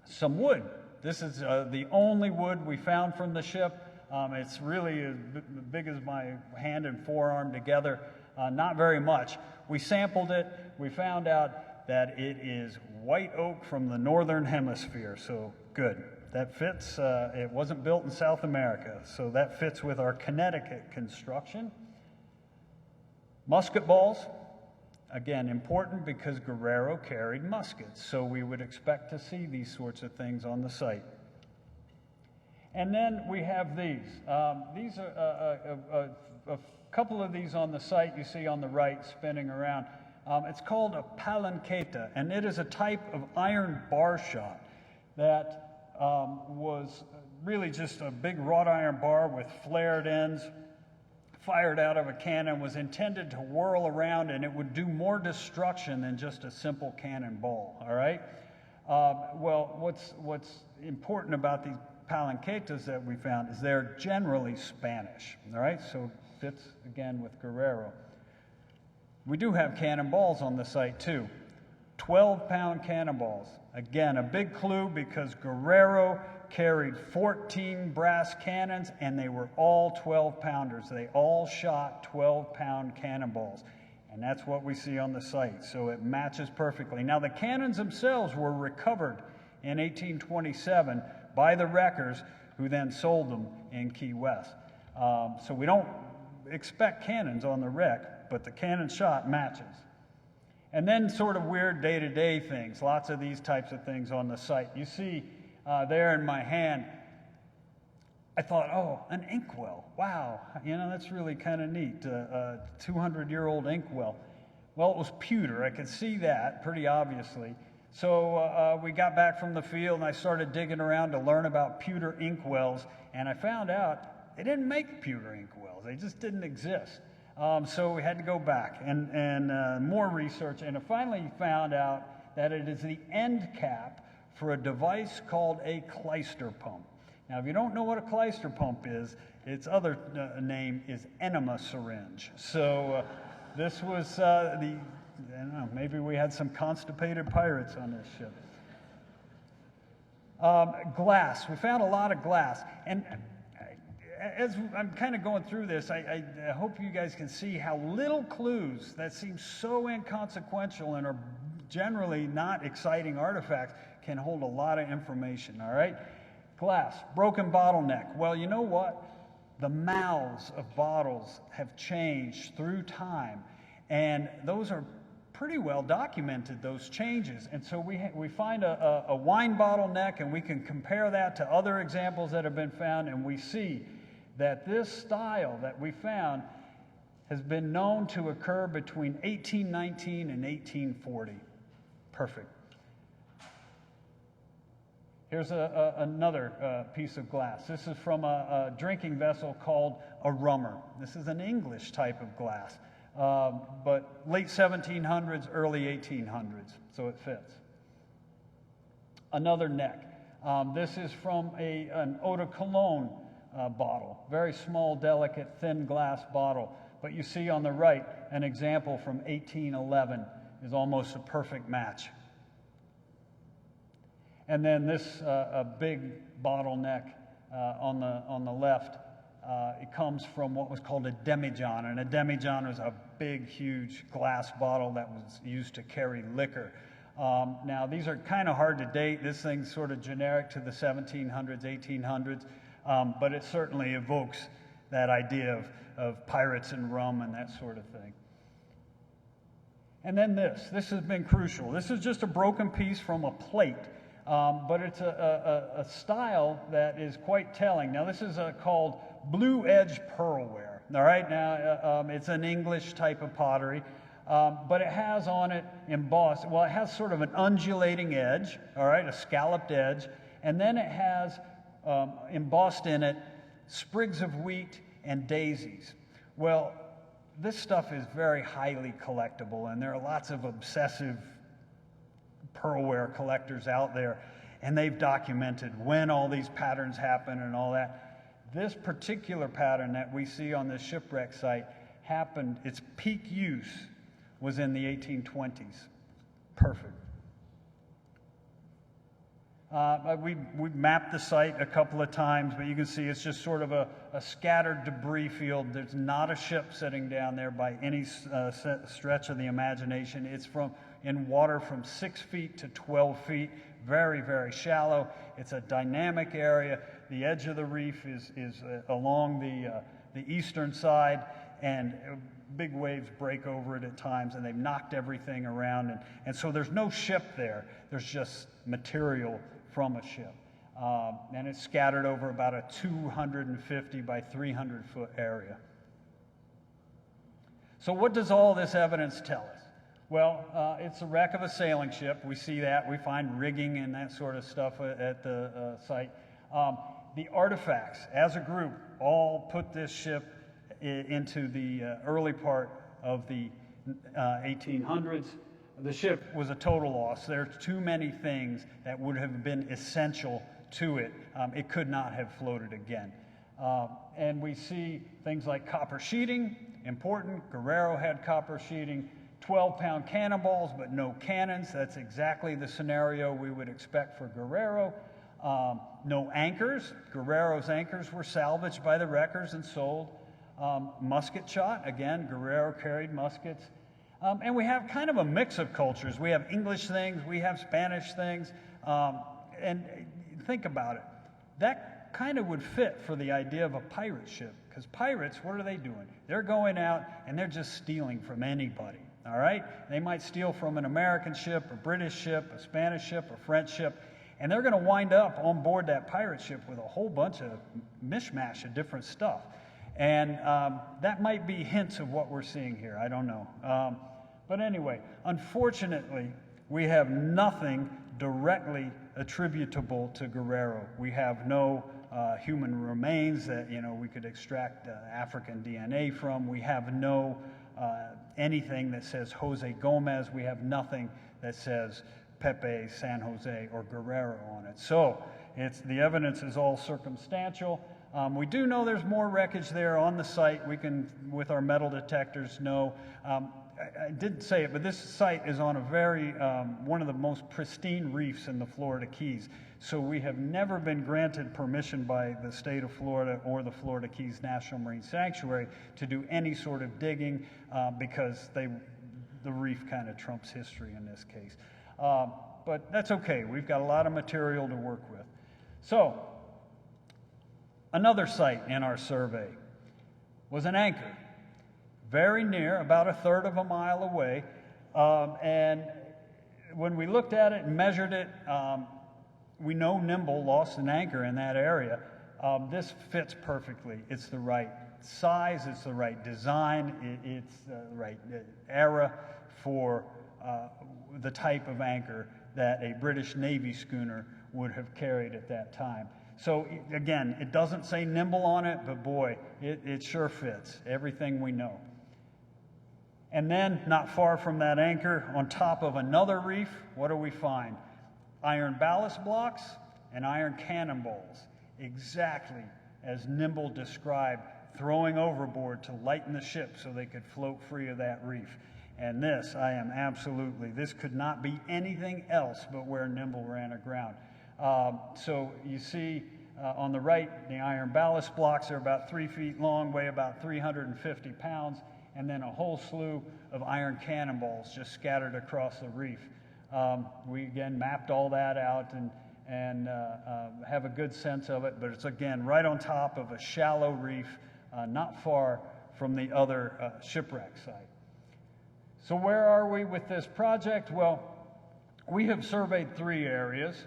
Some wood. This is the only wood we found from the ship. It's really as big as my hand and forearm together. Not very much. We sampled it. We found out that it is white oak from the northern hemisphere. So good. That fits. It wasn't built in South America. So that fits with our Connecticut construction. Musket balls, again, important because Guerrero carried muskets, so we would expect to see these sorts of things on the site. And then we have these. These are a couple of these on the site you see on the right spinning around. It's called a palanqueta, and it is a type of iron bar shot that was really just a big wrought iron bar with flared ends, fired out of a cannon, was intended to whirl around, and it would do more destruction than just a simple cannonball, all right? Well, what's important about these palanquetas that we found is they're generally Spanish, all right? So fits, again, with Guerrero. We do have cannonballs on the site, too. 12-pound cannonballs. Again, a big clue because Guerrero carried 14 brass cannons, and they were all 12-pounders. They all shot 12-pound cannonballs, and that's what we see on the site, so it matches perfectly. Now, the cannons themselves were recovered in 1827 by the wreckers, who then sold them in Key West. So we don't expect cannons on the wreck, but the cannon shot matches. And then sort of weird day-to-day things, lots of these types of things on the site. You see there in my hand, I thought, oh, an inkwell. Wow, that's really kind of neat, a 200-year-old inkwell. Well, it was pewter. I could see that pretty obviously. So we got back from the field, and I started digging around to learn about pewter inkwells, and I found out they didn't make pewter inkwells. They just didn't exist. So we had to go back and more research, and I finally found out that it is the end cap for a device called a clyster pump. Now, if you don't know what a clyster pump is, its other name is enema syringe. So this was I don't know, maybe we had some constipated pirates on this ship. Glass. We found a lot of glass. And as I'm kind of going through this, I hope you guys can see how little clues that seem so inconsequential and are generally not exciting artifacts can hold a lot of information, all right? Glass, broken bottleneck. Well, you know what? The mouths of bottles have changed through time, and those are pretty well documented, those changes. And so we find a wine bottleneck, and we can compare that to other examples that have been found, and we see that this style that we found has been known to occur between 1819 and 1840. Perfect. Here's another piece of glass. This is from a drinking vessel called a rummer. This is an English type of glass, but late 1700s, early 1800s, so it fits. Another neck. This is from an eau de cologne bottle, very small, delicate, thin glass bottle. But you see on the right, an example from 1811 is almost a perfect match. And then this a big bottleneck on the left, it comes from what was called a demijohn. And a demijohn was a big, huge glass bottle that was used to carry liquor. Now, these are kind of hard to date. This thing's sort of generic to the 1700s, 1800s, but it certainly evokes that idea of pirates and rum and that sort of thing. And then this has been crucial. This is just a broken piece from a plate. But it's a style that is quite telling. Now, this is called blue edge pearlware. All right, now it's an English type of pottery, but it has on it embossed, well, it has sort of an undulating edge, all right, a scalloped edge, and then it has embossed in it sprigs of wheat and daisies. Well, this stuff is very highly collectible, and there are lots of obsessive pearlware collectors out there, and they've documented when all these patterns happen and all that. This particular pattern that we see on this shipwreck site happened, its peak use was in the 1820s. Perfect. We mapped the site a couple of times, but you can see it's just sort of a scattered debris field. There's not a ship sitting down there by any stretch of the imagination. It's in water from 6 feet to 12 feet, very, very shallow. It's a dynamic area. The edge of the reef is along the eastern side, and big waves break over it at times, and they've knocked everything around. And so there's no ship there. There's just material from a ship. And it's scattered over about a 250 by 300 foot area. So what does all this evidence tell us? Well, it's a wreck of a sailing ship. We see that. We find rigging and that sort of stuff at the site. The artifacts, as a group, all put this ship into the early part of the 1800s. The ship was a total loss. There are too many things that would have been essential to it. It could not have floated again. And we see things like copper sheeting, important. Guerrero had copper sheeting. 12-pound cannonballs, but no cannons. That's exactly the scenario we would expect for Guerrero. No anchors. Guerrero's anchors were salvaged by the wreckers and sold. Musket shot. Again, Guerrero carried muskets. And we have kind of a mix of cultures. We have English things. We have Spanish things. And think about it. kind of would fit for the idea of a pirate ship, because pirates, what are they doing? They're going out and they're just stealing from anybody, all right? They might steal from an American ship, a British ship, a Spanish ship, a French ship, and they're going to wind up on board that pirate ship with a whole bunch of mishmash of different stuff. And that might be hints of what we're seeing here. I don't know. But anyway, unfortunately, we have nothing directly attributable to Guerrero. We have no human remains that we could extract African DNA from. We have no anything that says Jose Gomez. We have nothing that says Pepe, San Jose, or Guerrero on it. So the evidence is all circumstantial. We do know there's more wreckage there on the site. We can, with our metal detectors, know. I didn't say it, but this site is on a very, one of the most pristine reefs in the Florida Keys. So we have never been granted permission by the state of Florida or the Florida Keys National Marine Sanctuary to do any sort of digging because the reef kind of trumps history in this case. But that's okay. We've got a lot of material to work with. So another site in our survey was an anchor, very near, about 1/3 of a mile away. And when we looked at it and measured it, we know Nimble lost an anchor in that area. This fits perfectly. It's the right size, it's the right design, it's the right era for the type of anchor that a British Navy schooner would have carried at that time. So again, it doesn't say Nimble on it, but boy, it sure fits everything we know. And then, not far from that anchor, on top of another reef, what do we find? Iron ballast blocks and iron cannonballs, exactly as Nimble described, throwing overboard to lighten the ship so they could float free of that reef. And this, this could not be anything else but where Nimble ran aground. So you see on the right, the iron ballast blocks are about 3 feet long, weigh about 350 pounds, and then a whole slew of iron cannonballs just scattered across the reef. We again mapped all that out and have a good sense of it, but it's again right on top of a shallow reef, not far from the other shipwreck site. So where are we with this project? Well, we have surveyed 3 areas.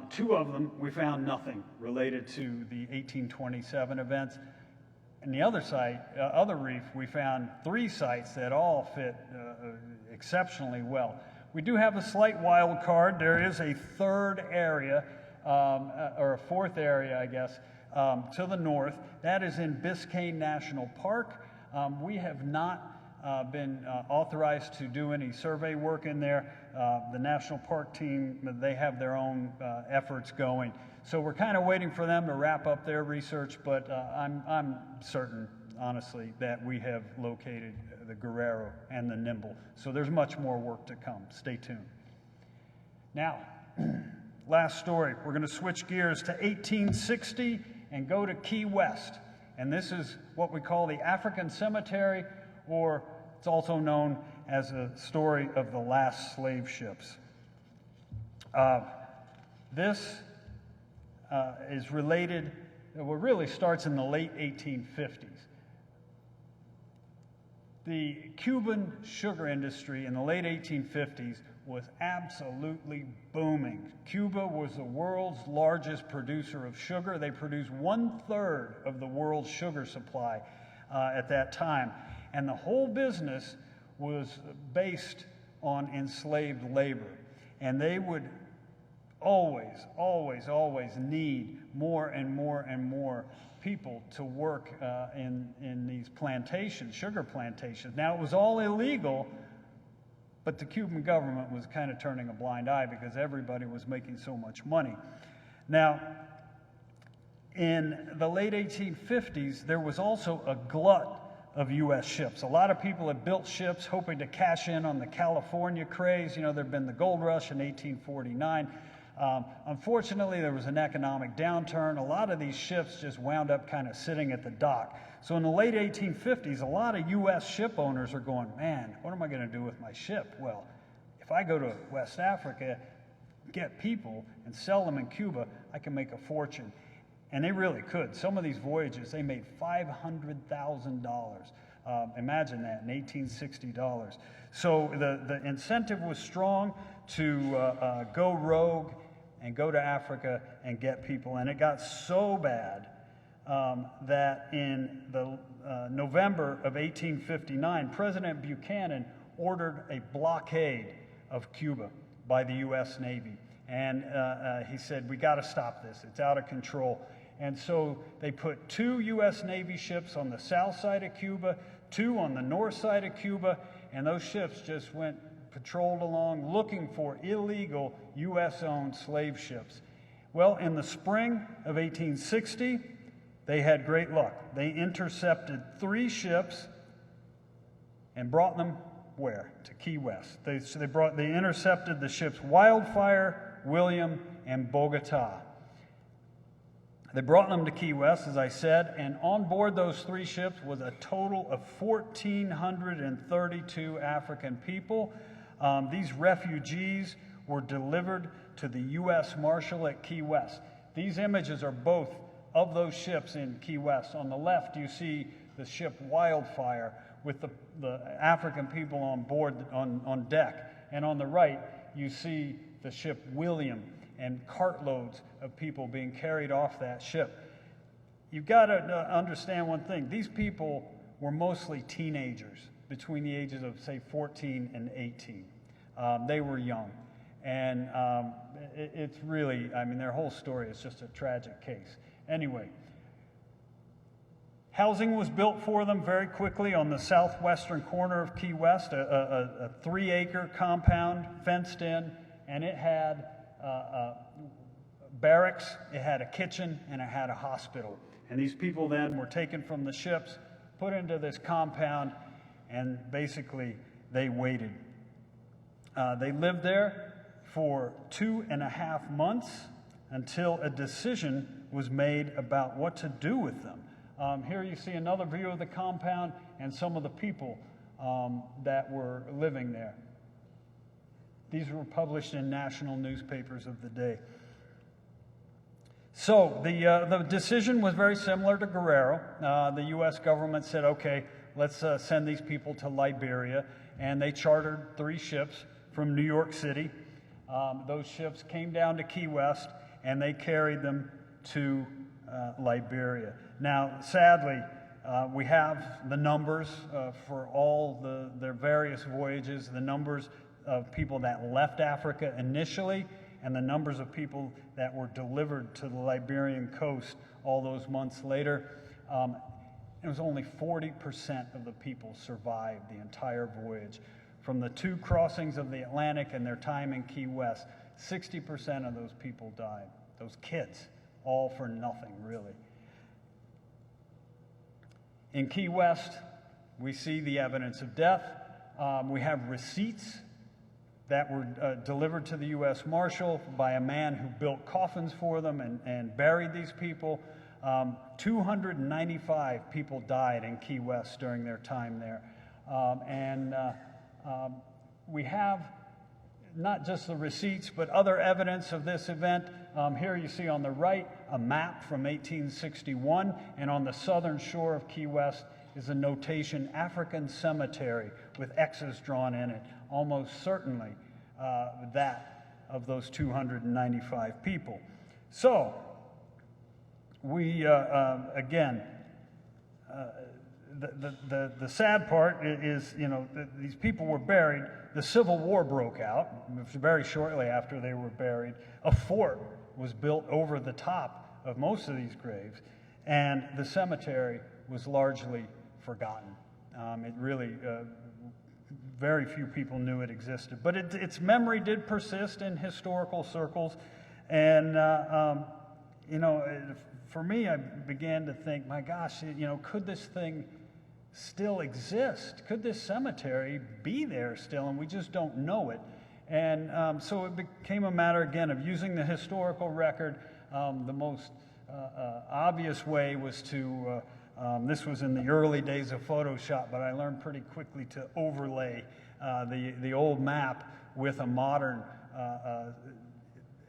2 of them, we found nothing related to the 1827 events. And the other site, other reef, we found 3 sites that all fit exceptionally well. We do have a slight wild card. There is a 3rd area, or a 4th area, I guess, to the north. That is in Biscayne National Park. We have not been authorized to do any survey work in there. The National Park team, they have their own efforts going. So we're kind of waiting for them to wrap up their research, but I'm certain, honestly, that we have located the Guerrero and the Nimble. So there's much more work to come. Stay tuned. Now, last story. We're going to switch gears to 1860 and go to Key West. And this is what we call the African Cemetery, or it's also known as a story of the last slave ships. This is related, well, really starts in the late 1850s. The Cuban sugar industry in the late 1850s was absolutely booming. Cuba was the world's largest producer of sugar. They produced 1/3 of the world's sugar supply at that time. And the whole business was based on enslaved labor. And they would always, always, always need more and more and more people to work in these plantations, sugar plantations. Now, it was all illegal, but the Cuban government was kind of turning a blind eye because everybody was making so much money. Now, in the late 1850s, there was also a glut of U.S. ships. A lot of people had built ships hoping to cash in on the California craze. You know, there'd been the gold rush in 1849. Unfortunately, there was an economic downturn. A lot of these ships just wound up kind of sitting at the dock. So in the late 1850s, a lot of U.S. ship owners are going, man, what am I going to do with my ship? Well, if I go to West Africa, get people, and sell them in Cuba, I can make a fortune. And they really could. Some of these voyages, they made $500,000. Imagine that in 1860 dollars. So the incentive was strong to go rogue and go to Africa and get people. And it got so bad that in the November of 1859, President Buchanan ordered a blockade of Cuba by the U.S. Navy. And he said, we got to stop this. It's out of control. And so they put 2 U.S. Navy ships on the south side of Cuba, 2 on the north side of Cuba, and those ships just patrolled along looking for illegal U.S.-owned slave ships. Well, in the spring of 1860, they had great luck. They intercepted 3 ships and brought them where? To Key West. They intercepted the ships Wildfire, William, and Bogota. They brought them to Key West, as I said, and on board those 3 ships was a total of 1,432 African people. These refugees were delivered to the U.S. Marshal at Key West. These images are both of those ships in Key West. On the left, you see the ship Wildfire with the African people on board on deck. And on the right, you see the ship William and cartloads of people being carried off that ship. You've got to understand one thing. These people were mostly teenagers between the ages of, say, 14 and 18. They were young. And it's really, I mean, their whole story is just a tragic case. Anyway, housing was built for them very quickly on the southwestern corner of Key West, a 3-acre compound fenced in, and it had barracks, it had a kitchen, and it had a hospital. And these people then were taken from the ships, put into this compound, and basically they waited. They lived there for 2.5 months until a decision was made about what to do with them. Here you see another view of the compound and some of the people that were living there. These were published in national newspapers of the day. So the decision was very similar to Guerrero. The U.S. government said, okay, let's send these people to Liberia. And they chartered 3 ships from New York City. Those ships came down to Key West, and they carried them to Liberia. Now, sadly, we have the numbers for all their various voyages, the numbers of people that left Africa initially, and the numbers of people that were delivered to the Liberian coast all those months later. It was only 40% of the people survived the entire voyage. From the 2 crossings of the Atlantic and their time in Key West, 60% of those people died. Those kids, all for nothing, really. In Key West, we see the evidence of death. We have receipts that were delivered to the U.S. Marshal by a man who built coffins for them and buried these people. 295 people died in Key West during their time there. We have not just the receipts, but other evidence of this event. Here you see on the right a map from 1861, and on the southern shore of Key West is a notation, African Cemetery, with X's drawn in it, almost certainly that of those 295 people. So, we, again, the sad part is, these people were buried. The Civil War broke out very shortly after they were buried. A fort was built over the top of most of these graves, and the cemetery was largely forgotten. It really, very few people knew it existed. But its memory did persist in historical circles, and, for me, I began to think, my gosh, could this thing still exist? Could this cemetery be there still, and we just don't know it? And so it became a matter, again, of using the historical record. The most obvious way was to, this was in the early days of Photoshop, but I learned pretty quickly to overlay the old map with a modern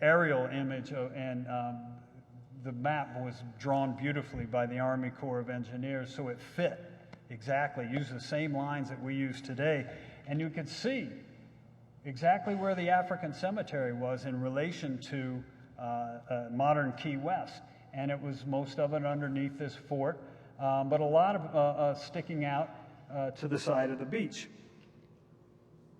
aerial image, and the map was drawn beautifully by the Army Corps of Engineers, so it fit exactly, used the same lines that we use today. And you could see exactly where the African cemetery was in relation to modern Key West. And it was most of it underneath this fort, but a lot of sticking out to the side of the beach.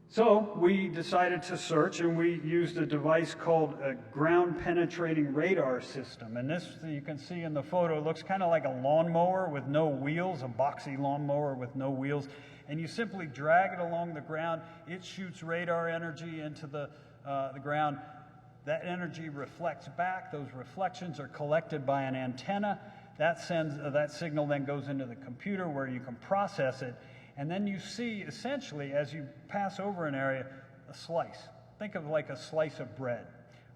So we decided to search, and we used a device called a ground-penetrating radar system. And this, you can see in the photo, looks kind of like a lawnmower with no wheels, a boxy lawnmower with no wheels. And you simply drag it along the ground. It shoots radar energy into the ground. That energy reflects back. Those reflections are collected by an antenna. That signal then goes into the computer where you can process it. And then you see, essentially, as you pass over an area, a slice. Think of like a slice of bread.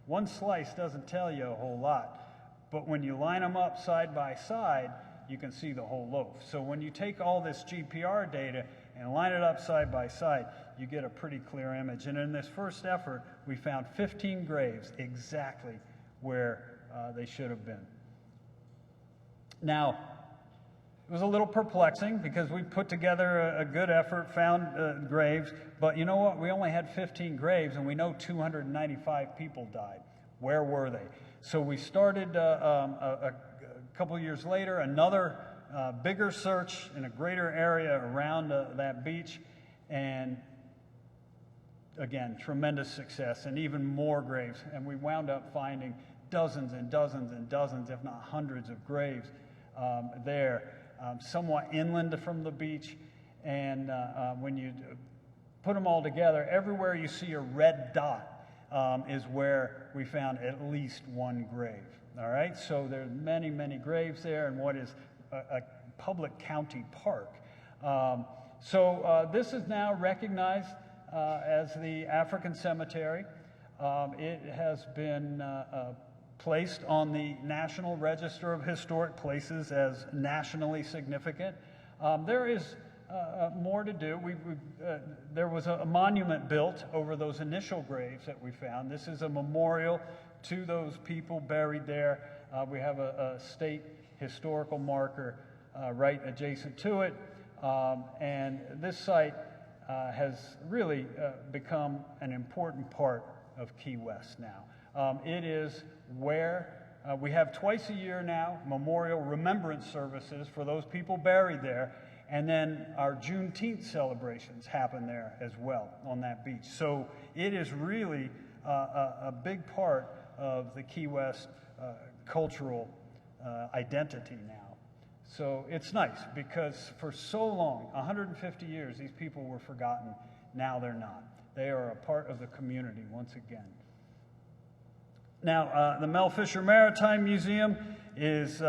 One slice doesn't tell you a whole lot, but when you line them up side by side, you can see the whole loaf. So when you take all this GPR data and line it up side by side, you get a pretty clear image. And in this first effort, we found 15 graves exactly where they should have been. Now, it was a little perplexing because we put together a good effort, found graves, but you know what? We only had 15 graves, and we know 295 people died. Where were they? So we started a couple of years later, another bigger search in a greater area around that beach, and again, tremendous success and even more graves. And we wound up finding dozens and dozens and dozens, if not hundreds of graves there. Somewhat inland from the beach, and when you put them all together, everywhere you see a red dot is where we found at least one grave. All right, so there are many, many graves there in what is a public county park. So this is now recognized as the African Cemetery. It has been placed on the National Register of Historic Places as nationally significant. There is more to do. There was a monument built over those initial graves that we found. This is a memorial to those people buried there. We have a state historical marker right adjacent to it. And this site has really become an important part of Key West now. It is where we have twice a year now memorial remembrance services for those people buried there, and then our Juneteenth celebrations happen there as well on that beach. So it is really a big part of the Key West cultural identity now. So it's nice because for so long, 150 years, these people were forgotten. Now they're not. They are a part of the community once again. Now, the Mel Fisher Maritime Museum is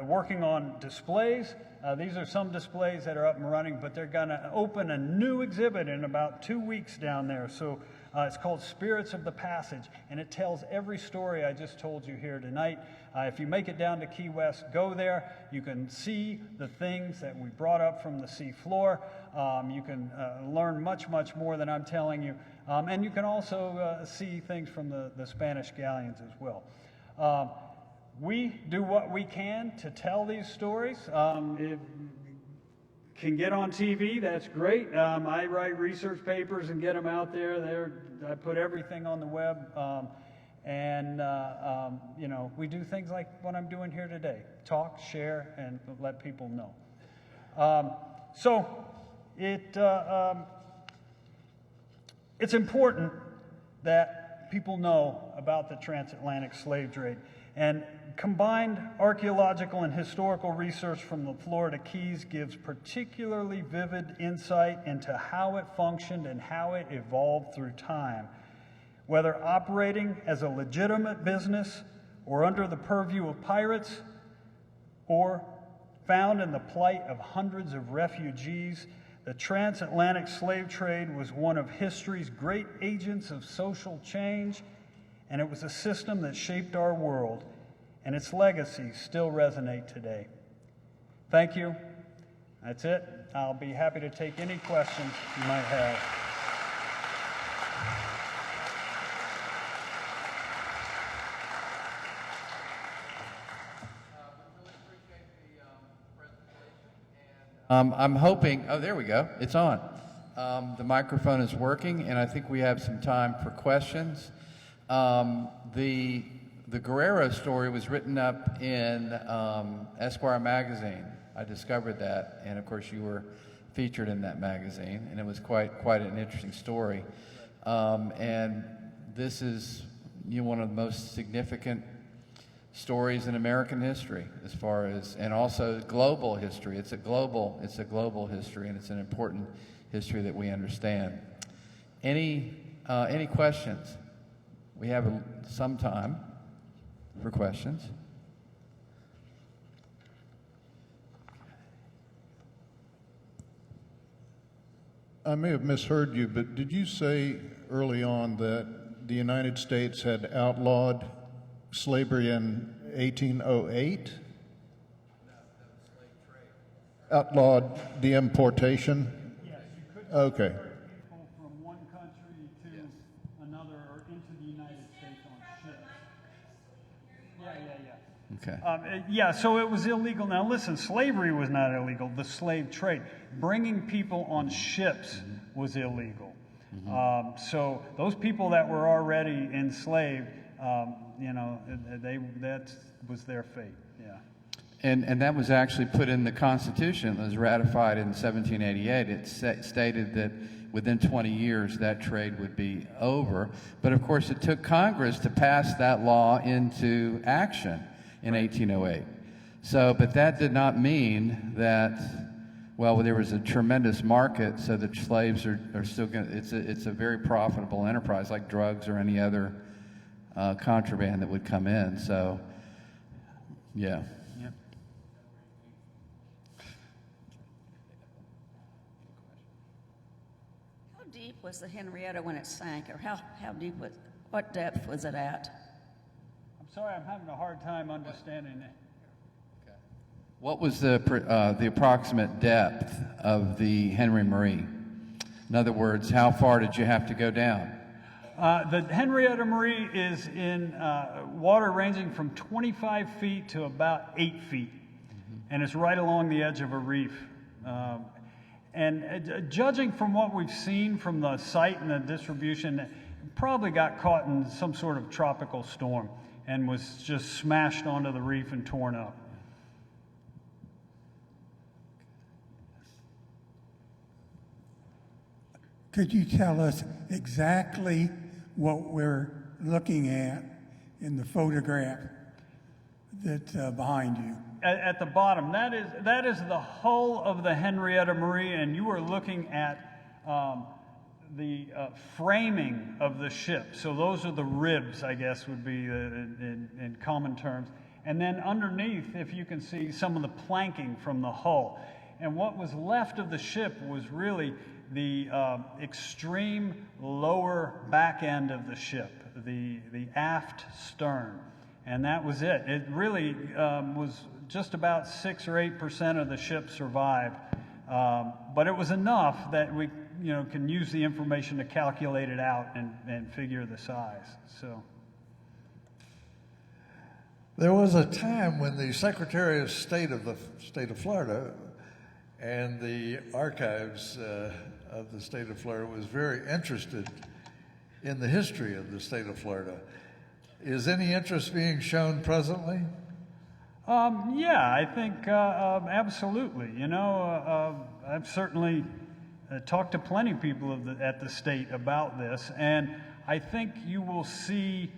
working on displays. These are some displays that are up and running, but they're going to open a new exhibit in about 2 weeks down there. So it's called Spirits of the Passage, and it tells every story I just told you here tonight. If you make it down to Key West, go there. You can see the things that we brought up from the sea floor. You can learn much, much more than I'm telling you. And you can also see things from the Spanish galleons as well. We do what we can to tell these stories. If can get on TV, that's great. I write research papers and get them out there. I put everything on the web. You know, we do things like what I'm doing here today. Talk, share, and let people know. It's important that people know about the transatlantic slave trade. And combined archaeological and historical research from the Florida Keys gives particularly vivid insight into how it functioned and how it evolved through time. Whether operating as a legitimate business or under the purview of pirates or found in the plight of hundreds of refugees, the transatlantic slave trade was one of history's great agents of social change, and it was a system that shaped our world, and its legacies still resonate today. Thank you. That's it. I'll be happy to take any questions you might have. I'm hoping, oh, there we go, it's on. The microphone is working, and I think we have some time for questions. The Guerrero story was written up in Esquire magazine. I discovered that, and of course you were featured in that magazine, and it was quite an interesting story. And this is one of the most significant stories in American history, as far as, and also global history. It's a global history, and it's an important history that we understand. Any questions? We have some time for questions. I may have misheard you, but did you say early on that the United States had outlawed slavery in 1808? Outlawed the importation? Yes, you could Okay. transport people from one country to another or into the United States on ships. Okay. So it was illegal. Now listen, slavery was not illegal. The slave trade, bringing people on ships, was illegal. So those people that were already enslaved, that was their fate. Yeah. And that was actually put in the Constitution. It was ratified in 1788. It stated that within 20 years that trade would be over. But of course it took Congress to pass that law into action in 1808. So, but that did not mean that, well, there was a tremendous market, so the slaves are still going to, it's a very profitable enterprise, like drugs or any other contraband that would come in. So, yeah. Yep. How deep was the Henrietta when it sank, or how deep was, what depth was it at? I'm sorry, I'm having a hard time understanding it. What was the approximate depth of the Henry Marie? In other words, how far did you have to go down? The Henrietta Marie is in water ranging from 25 feet to about 8 feet, and it's right along the edge of a reef. Judging from what we've seen from the site and the distribution, it probably got caught in some sort of tropical storm and was just smashed onto the reef and torn up. Could you tell us exactly what we're looking at in the photograph that's behind you? At the bottom, that is the hull of the Henrietta Marie, and you are looking at the framing of the ship. So those are the ribs, I guess, would be in common terms. And then underneath, if you can see some of the planking from the hull. And what was left of the ship was really the extreme lower back end of the ship, the aft stern. And that was it. It really was just about 6 or 8% of the ship survived. But it was enough that we can use the information to calculate it out and figure the size. So there was a time when the Secretary of State of the state of Florida and the archives of the state of Florida was very interested in the history of the state of Florida. Is any interest being shown presently? Yeah, I think absolutely. I've certainly talked to plenty of people at the state about this, and I think you will see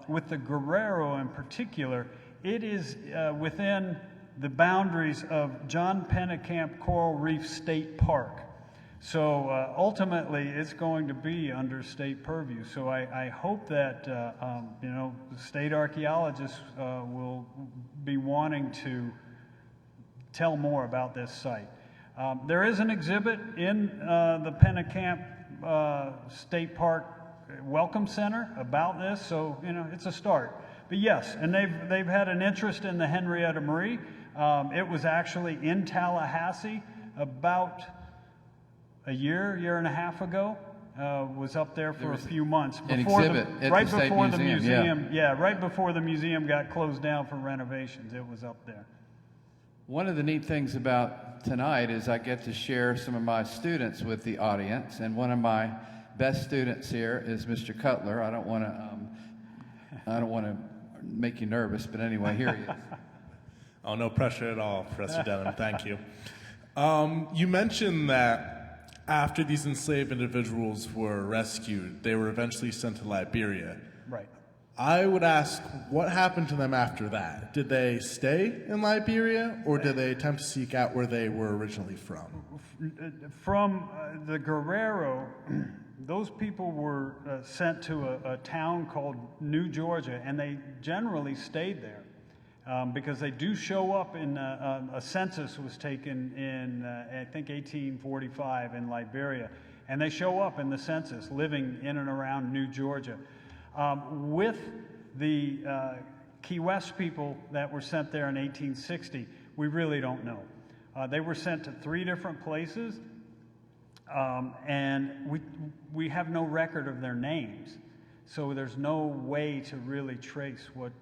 with the Guerrero in particular, it is within the boundaries of John Pennekamp Coral Reef State Park. So ultimately, it's going to be under state purview. So I hope that state archaeologists will be wanting to tell more about this site. There is an exhibit in the Pennekamp State Park Welcome Center about this, so it's a start. But yes, and they've had an interest in the Henrietta Marie. It was actually in Tallahassee about a year and a half ago. Was up there for a few months before the museum. Yeah, right before the museum got closed down for renovations. It was up there. One of the neat things about tonight is I get to share some of my students with the audience, and one of my best students here is Mr. Cutler. I don't want to make you nervous, but anyway, here he is. Oh, no pressure at all, Professor Denham. Thank you. You mentioned that after these enslaved individuals were rescued, they were eventually sent to Liberia. Right. I would ask, what happened to them after that? Did they stay in Liberia, or did they attempt to seek out where they were originally from? From the Guerrero, those people were sent to a town called New Georgia, and they generally stayed there because they do show up in a census was taken in, I think, 1845 in Liberia, and they show up in the census living in and around New Georgia. With the Key West people that were sent there in 1860, we really don't know. They were sent to 3 different places, and we have no record of their names, so there's no way to really trace what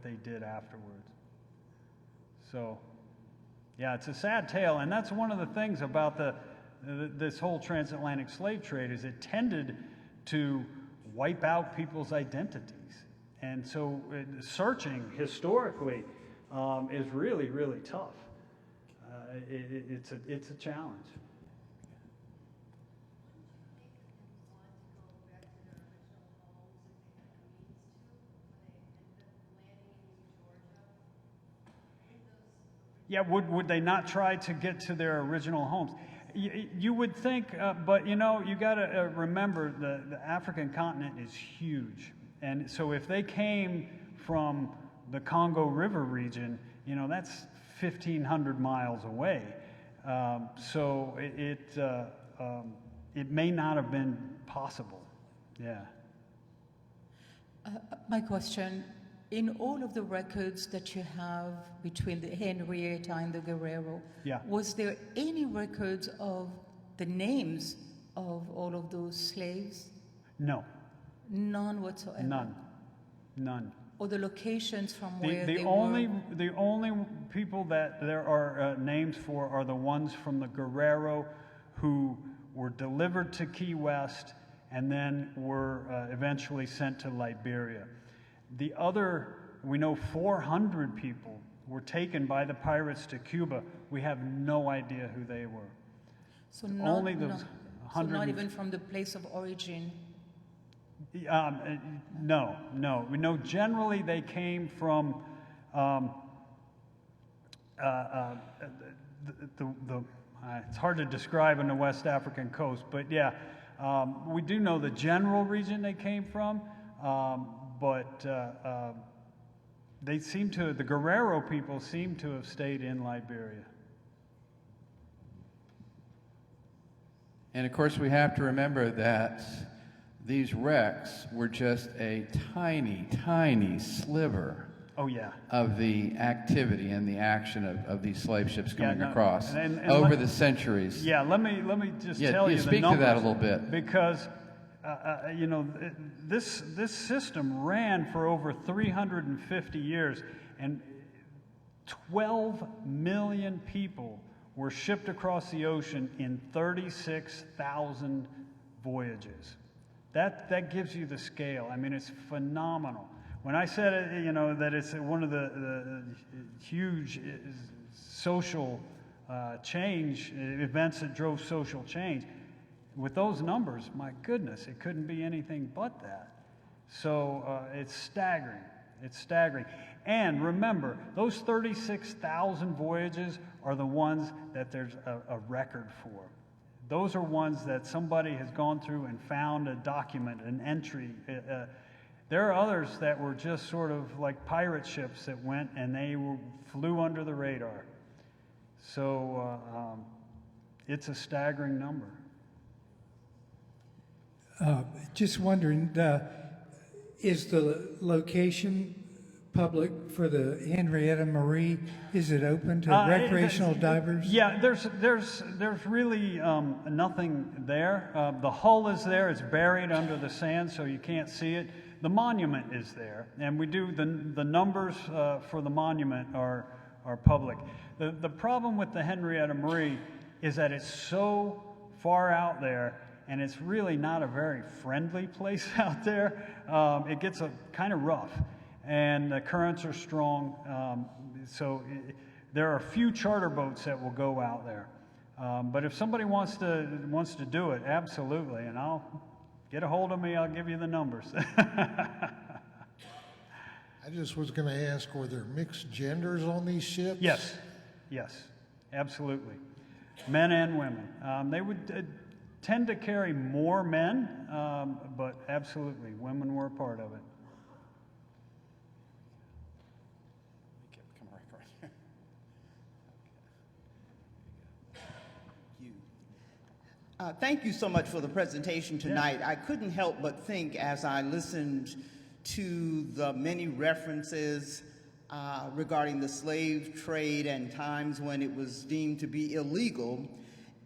they did afterwards. So, yeah, it's a sad tale, and that's one of the things about this whole transatlantic slave trade is it tended to wipe out people's identities, and so searching historically is really, really tough. It's a challenge. Yeah, would they not try to get to their original homes? You would think, but you know, you got to remember the African continent is huge, and so if they came from the Congo River region, you know, that's 1,500 miles away. So it may not have been possible. Yeah. My question, in all of the records that you have between the Henrietta and the Guerrero, Yeah. was there any records of the names of all of those slaves? No. None whatsoever? None. Or the locations from where The they only were? the only people that there are names for are the ones from the Guerrero who were delivered to Key West and then were eventually sent to Liberia. The other, we know 400 people were taken by the pirates to Cuba. We have no idea who they were. So only those so 100 not even from the place of origin? No. We know generally they came from it's hard to describe on the West African coast, but yeah, we do know the general region they came from, but the Guerrero people seem to have stayed in Liberia. And of course, we have to remember that these wrecks were just a tiny, tiny sliver Oh yeah. of the activity and the action of these slave ships coming across and over the centuries. Yeah, let me just tell you the speak numbers, to that a little bit. because you know, this system ran for over 350 years, and 12 million people were shipped across the ocean in 36,000 voyages. That gives you the scale. I mean, it's phenomenal. When I said, you know, that it's one of the huge social change events that drove social change, with those numbers, my goodness, it couldn't be anything but that. So it's staggering. It's staggering. And remember, those 36,000 voyages are the ones that there's a record for. Those are ones that somebody has gone through and found a document, an entry. There are others that were just sort of like pirate ships that went and they flew under the radar. So it's a staggering number. Just wondering, is the location public for the Henrietta Marie? Is it open to recreational divers? Yeah, there's really nothing there. The hull is there. It's buried under the sand, so you can't see it. The monument is there, and we do the numbers for the monument are public. The problem with the Henrietta Marie is that it's so far out there, and it's really not a very friendly place out there. It gets kind of rough, and the currents are strong. There are a few charter boats that will go out there. But if somebody wants to do it, absolutely, and I'll get a hold of me. I'll give you the numbers. I just was going to ask, were there mixed genders on these ships? Yes, absolutely, men and women. They would tend to carry more men, but absolutely, women were a part of it. Thank you so much for the presentation tonight. Yeah. I couldn't help but think as I listened to the many references regarding the slave trade and times when it was deemed to be illegal,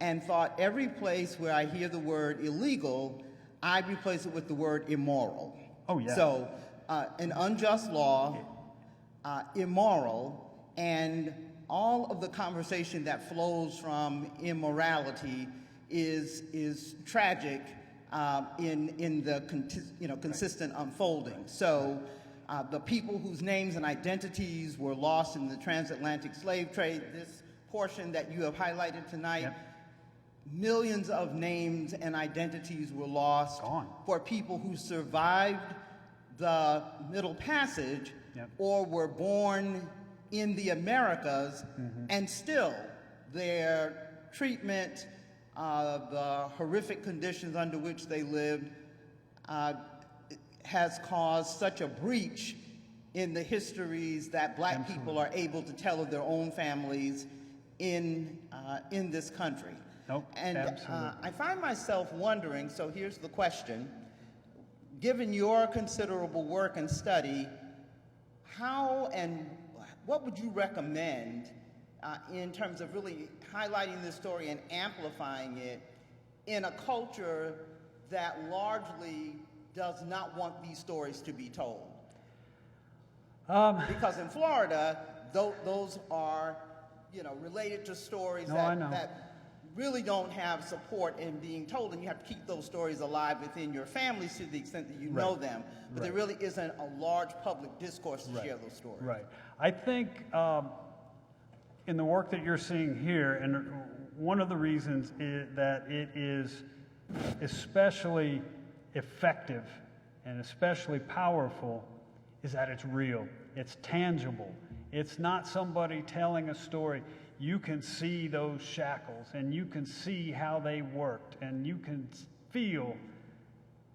and thought every place where I hear the word illegal, I replace it with the word immoral. Oh, yeah. So an unjust law, immoral, and all of the conversation that flows from immorality is tragic in the consistent unfolding. So the people whose names and identities were lost in the transatlantic slave trade, this portion that you have highlighted tonight, yep. Millions of names and identities were lost for people who survived the Middle Passage, yep. or were born in the Americas, and still their treatment, the horrific conditions under which they lived has caused such a breach in the histories that Black Absolutely. People are able to tell of their own families in this country. Nope, and I find myself wondering, so here's the question, given your considerable work and study, how and what would you recommend in terms of really highlighting this story and amplifying it in a culture that largely does not want these stories to be told? Because in Florida, those are, related to stories that really don't have support in being told, and you have to keep those stories alive within your families to the extent that you know them. But there really isn't a large public discourse to share those stories. Right. I think in the work that you're seeing here, and one of the reasons is that it is especially effective and especially powerful is that it's real, it's tangible. It's not somebody telling a story. You can see those shackles, and you can see how they worked, and you can feel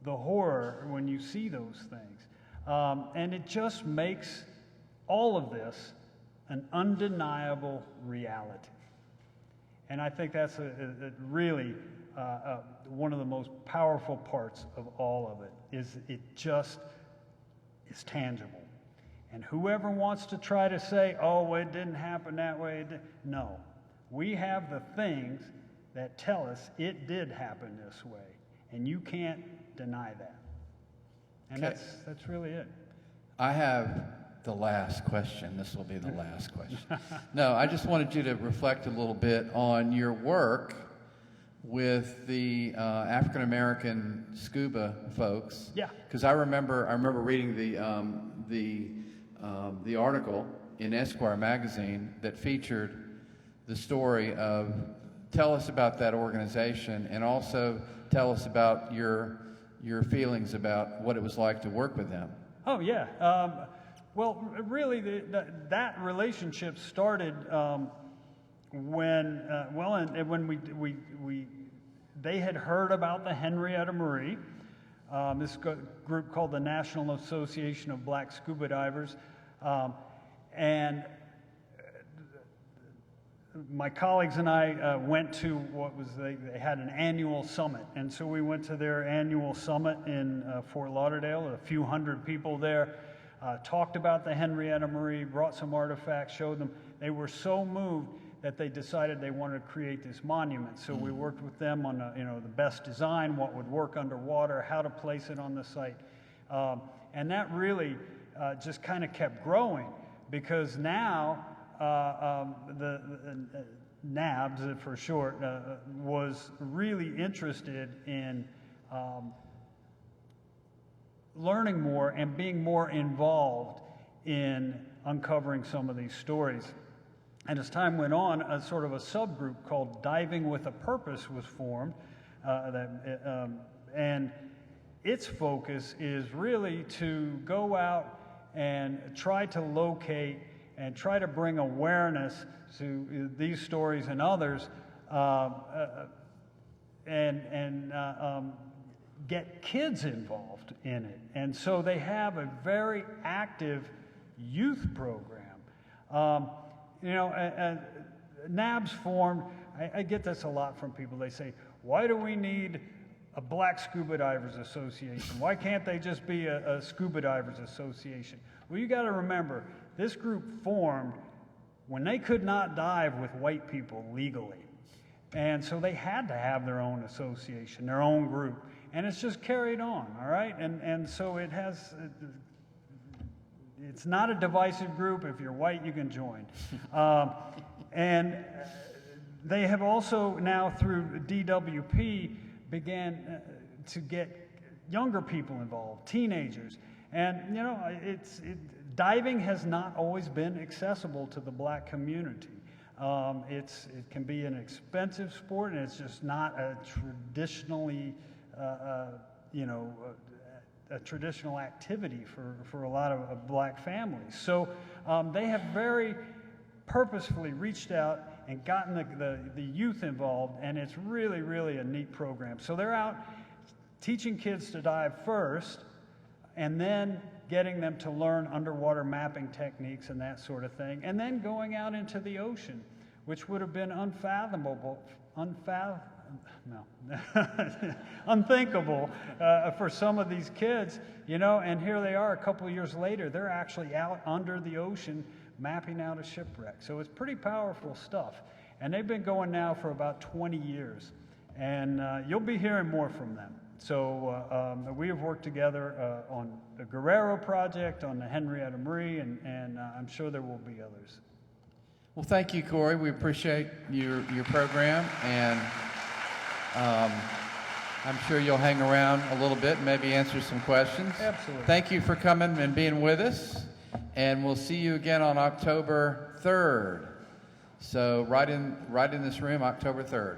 the horror when you see those things. And it just makes all of this an undeniable reality. And I think that's really one of the most powerful parts of all of it, is it just is tangible. And whoever wants to try to say, oh, it didn't happen that way, no. We have the things that tell us it did happen this way, and you can't deny that. And Okay. that's really it. I have the last question. This will be the last question. No, I just wanted you to reflect a little bit on your work with the African American scuba folks. Yeah. Because I remember reading the article in Esquire magazine that featured the story of. Tell us about that organization, and also tell us about your feelings about what it was like to work with them. Oh yeah. Well, really, that relationship started when they had heard about the Henrietta Marie, this group called the National Association of Black Scuba Divers, and my colleagues and I went to they had an annual summit, and so we went to their annual summit in Fort Lauderdale. A few hundred people there. Talked about the Henrietta Marie, brought some artifacts, showed them. They were so moved that they decided they wanted to create this monument. So we worked with them on the best design, what would work underwater, how to place it on the site. And that really just kind of kept growing, because now the NABS for short, was really interested in learning more and being more involved in uncovering some of these stories. And as time went on, a sort of a subgroup called Diving with a Purpose was formed, and its focus is really to go out and try to locate and try to bring awareness to these stories and others, and get kids involved in it. And so they have a very active youth program. NABS formed, I get this a lot from people. They say, why do we need a Black Scuba Divers Association? Why can't they just be a Scuba Divers Association? Well, you got to remember, this group formed when they could not dive with white people legally. And so they had to have their own association, their own group. And it's just carried on, all right? And so it has, it's not a divisive group. If you're white, you can join. And they have also now, through DWP, began to get younger people involved, teenagers. And, diving has not always been accessible to the Black community. It can be an expensive sport, and it's just not a traditionally, a traditional activity for a lot of Black families. So they have very purposefully reached out and gotten the youth involved, and it's really, really a neat program. So they're out teaching kids to dive first, and then getting them to learn underwater mapping techniques and that sort of thing, and then going out into the ocean, which would have been unthinkable for some of these kids, and here they are a couple of years later. They're actually out under the ocean mapping out a shipwreck. So it's pretty powerful stuff. And they've been going now for about 20 years. And you'll be hearing more from them. So we have worked together on the Guerrero project, on the Henrietta Marie, and I'm sure there will be others. Well, thank you, Corey. We appreciate your program, and I'm sure you'll hang around a little bit and maybe answer some questions. Absolutely. Thank you for coming and being with us, and we'll see you again on October 3rd. So right in this room, October 3rd.